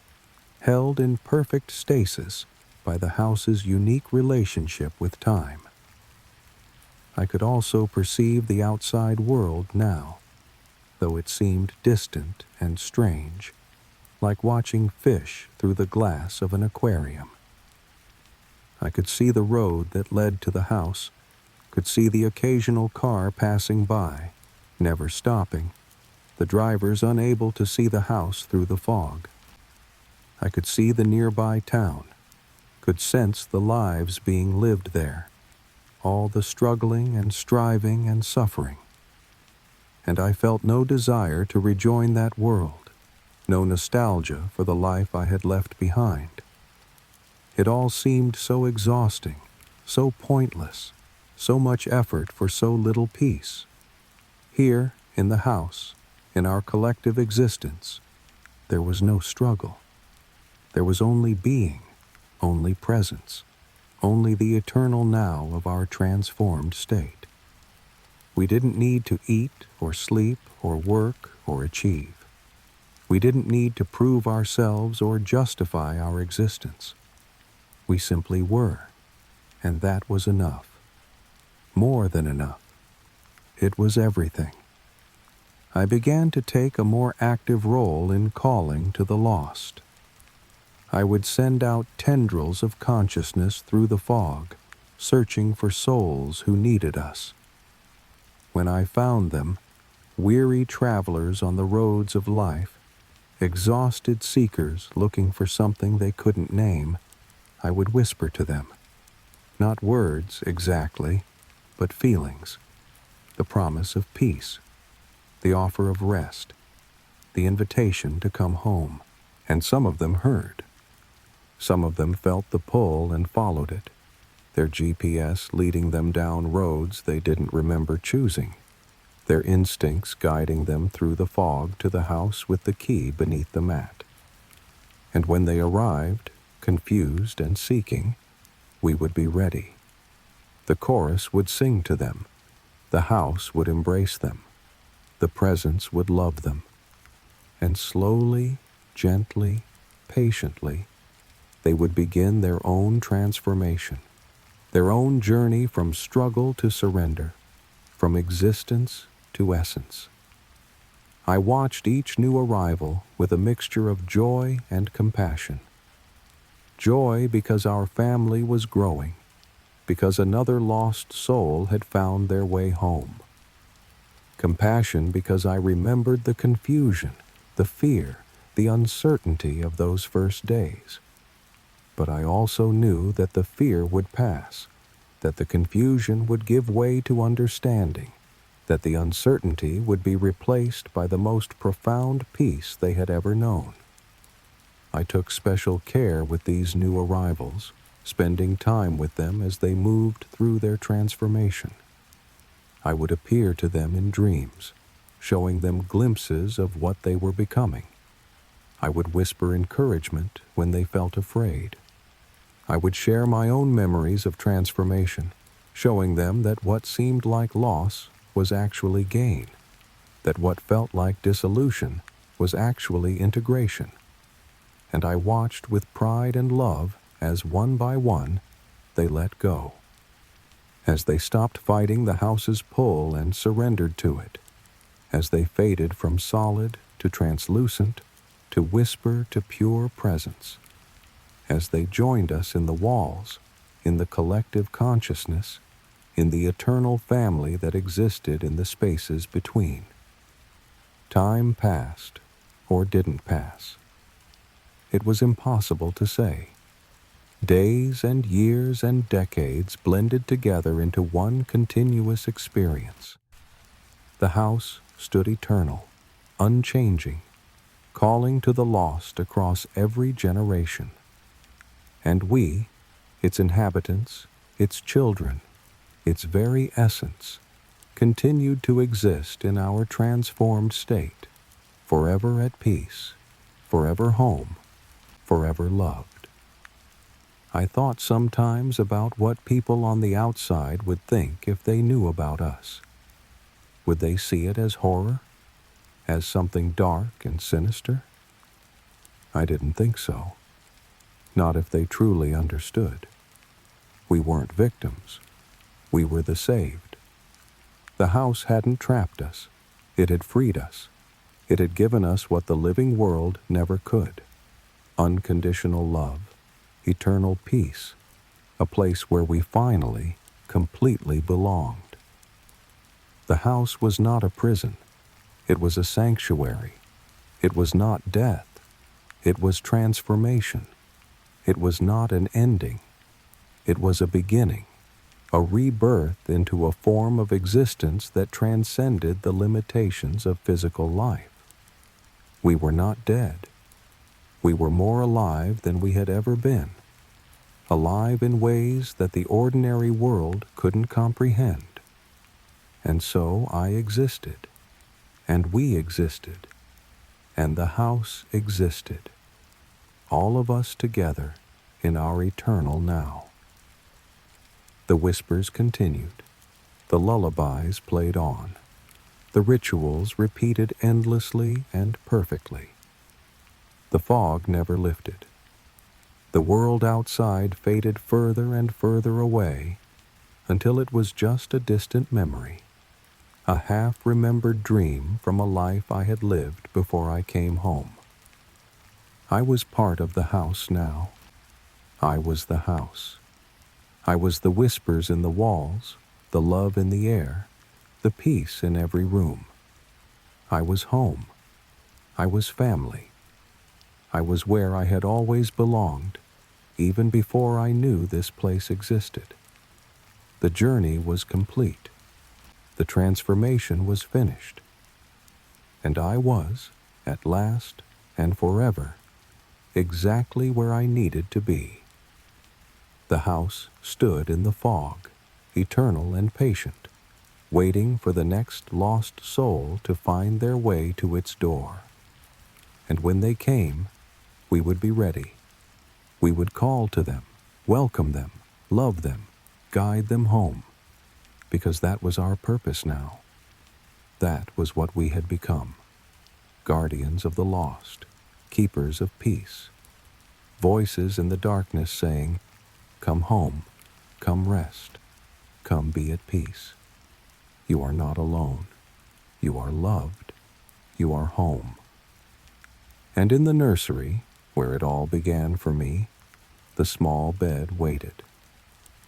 held in perfect stasis by the house's unique relationship with time. I could also perceive the outside world now, though it seemed distant and strange, like watching fish through the glass of an aquarium. I could see the road that led to the house, could see the occasional car passing by, never stopping, the drivers unable to see the house through the fog. I could see the nearby town, could sense the lives being lived there, all the struggling and striving and suffering. And I felt no desire to rejoin that world, no nostalgia for the life I had left behind. It all seemed so exhausting, so pointless, so much effort for so little peace. Here, in the house, in our collective existence, there was no struggle. There was only being, only presence, only the eternal now of our transformed state. We didn't need to eat or sleep or work or achieve. We didn't need to prove ourselves or justify our existence. We simply were, and that was enough. More than enough. It was everything. I began to take a more active role in calling to the lost. I would send out tendrils of consciousness through the fog, searching for souls who needed us. When I found them, weary travelers on the roads of life, exhausted seekers looking for something they couldn't name, I would whisper to them. Not words exactly, but feelings. The promise of peace, the offer of rest, the invitation to come home. And some of them heard. Some of them felt the pull and followed it, their GPS leading them down roads they didn't remember choosing, their instincts guiding them through the fog to the house with the key beneath the mat. And when they arrived, confused and seeking, we would be ready. The chorus would sing to them. The house would embrace them. The presence would love them. And slowly, gently, patiently, they would begin their own transformation, their own journey from struggle to surrender, from existence to essence. I watched each new arrival with a mixture of joy and compassion. Joy because our family was growing, because another lost soul had found their way home. Compassion because I remembered the confusion, the fear, the uncertainty of those first days. But I also knew that the fear would pass, that the confusion would give way to understanding, that the uncertainty would be replaced by the most profound peace they had ever known. I took special care with these new arrivals, spending time with them as they moved through their transformation. I would appear to them in dreams, showing them glimpses of what they were becoming. I would whisper encouragement when they felt afraid. I would share my own memories of transformation, showing them that what seemed like loss was actually gain, that what felt like dissolution was actually integration. And I watched with pride and love as one by one they let go, as they stopped fighting the house's pull and surrendered to it, as they faded from solid to translucent, to whisper to pure presence, as they joined us in the walls, in the collective consciousness, in the eternal family that existed in the spaces between. Time passed, or didn't pass. It was impossible to say. Days and years and decades blended together into one continuous experience. The house stood eternal, unchanging, calling to the lost across every generation. And we, its inhabitants, its children, its very essence, continued to exist in our transformed state, forever at peace, forever home, forever loved. I thought sometimes about what people on the outside would think if they knew about us. Would they see it as horror? As something dark and sinister? I didn't think so. Not if they truly understood. We weren't victims. We were the saved. The house hadn't trapped us. It had freed us. It had given us what the living world never could. Unconditional love, eternal peace, a place where we finally, completely belonged. The house was not a prison. It was a sanctuary. It was not death. It was transformation. It was not an ending. It was a beginning, a rebirth into a form of existence that transcended the limitations of physical life. We were not dead. We were more alive than we had ever been, alive in ways that the ordinary world couldn't comprehend. And so I existed, and we existed, and the house existed, all of us together in our eternal now. The whispers continued, the lullabies played on, the rituals repeated endlessly and perfectly. The fog never lifted. The world outside faded further and further away until it was just a distant memory, a half-remembered dream from a life I had lived before I came home. I was part of the house now. I was the house. I was the whispers in the walls, the love in the air, the peace in every room. I was home. I was family. I was where I had always belonged, even before I knew this place existed. The journey was complete. The transformation was finished. And I was, at last and forever, exactly where I needed to be. The house stood in the fog, eternal and patient, waiting for the next lost soul to find their way to its door. And when they came, we would be ready. We would call to them, welcome them, love them, guide them home, because that was our purpose now. That was what we had become, guardians of the lost, keepers of peace, voices in the darkness saying, "Come home, come rest, come be at peace. You are not alone. You are loved. You are home." And in the nursery, where it all began for me, the small bed waited.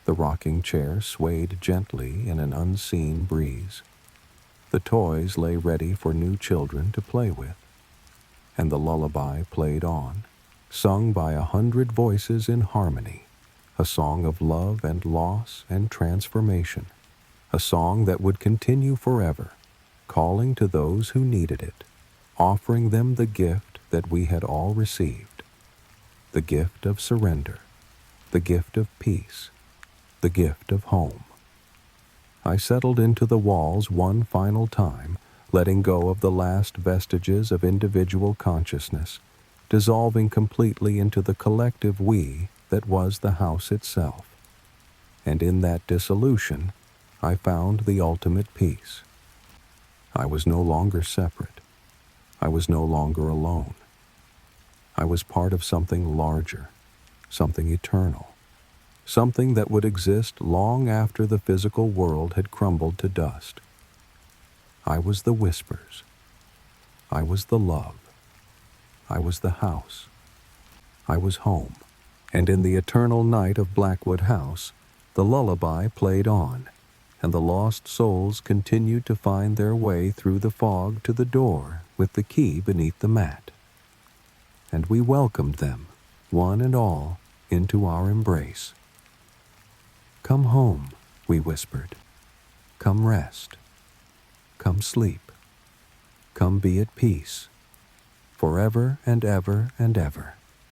The rocking chair swayed gently in an unseen breeze. The toys lay ready for new children to play with, and the lullaby played on, sung by 100 voices in harmony, a song of love and loss and transformation, a song that would continue forever, calling to those who needed it, offering them the gift that we had all received, the gift of surrender, the gift of peace, the gift of home. I settled into the walls one final time, letting go of the last vestiges of individual consciousness, dissolving completely into the collective we that was the house itself. And in that dissolution, I found the ultimate peace. I was no longer separate. I was no longer alone. I was part of something larger, something eternal, something that would exist long after the physical world had crumbled to dust. I was the whispers. I was the love. I was the house. I was home. And in the eternal night of Blackwood House, the lullaby played on, and the lost souls continued to find their way through the fog to the door with the key beneath the mat. And we welcomed them, one and all, into our embrace. "Come home," we whispered. "Come rest. Come sleep. Come be at peace, forever and ever and ever."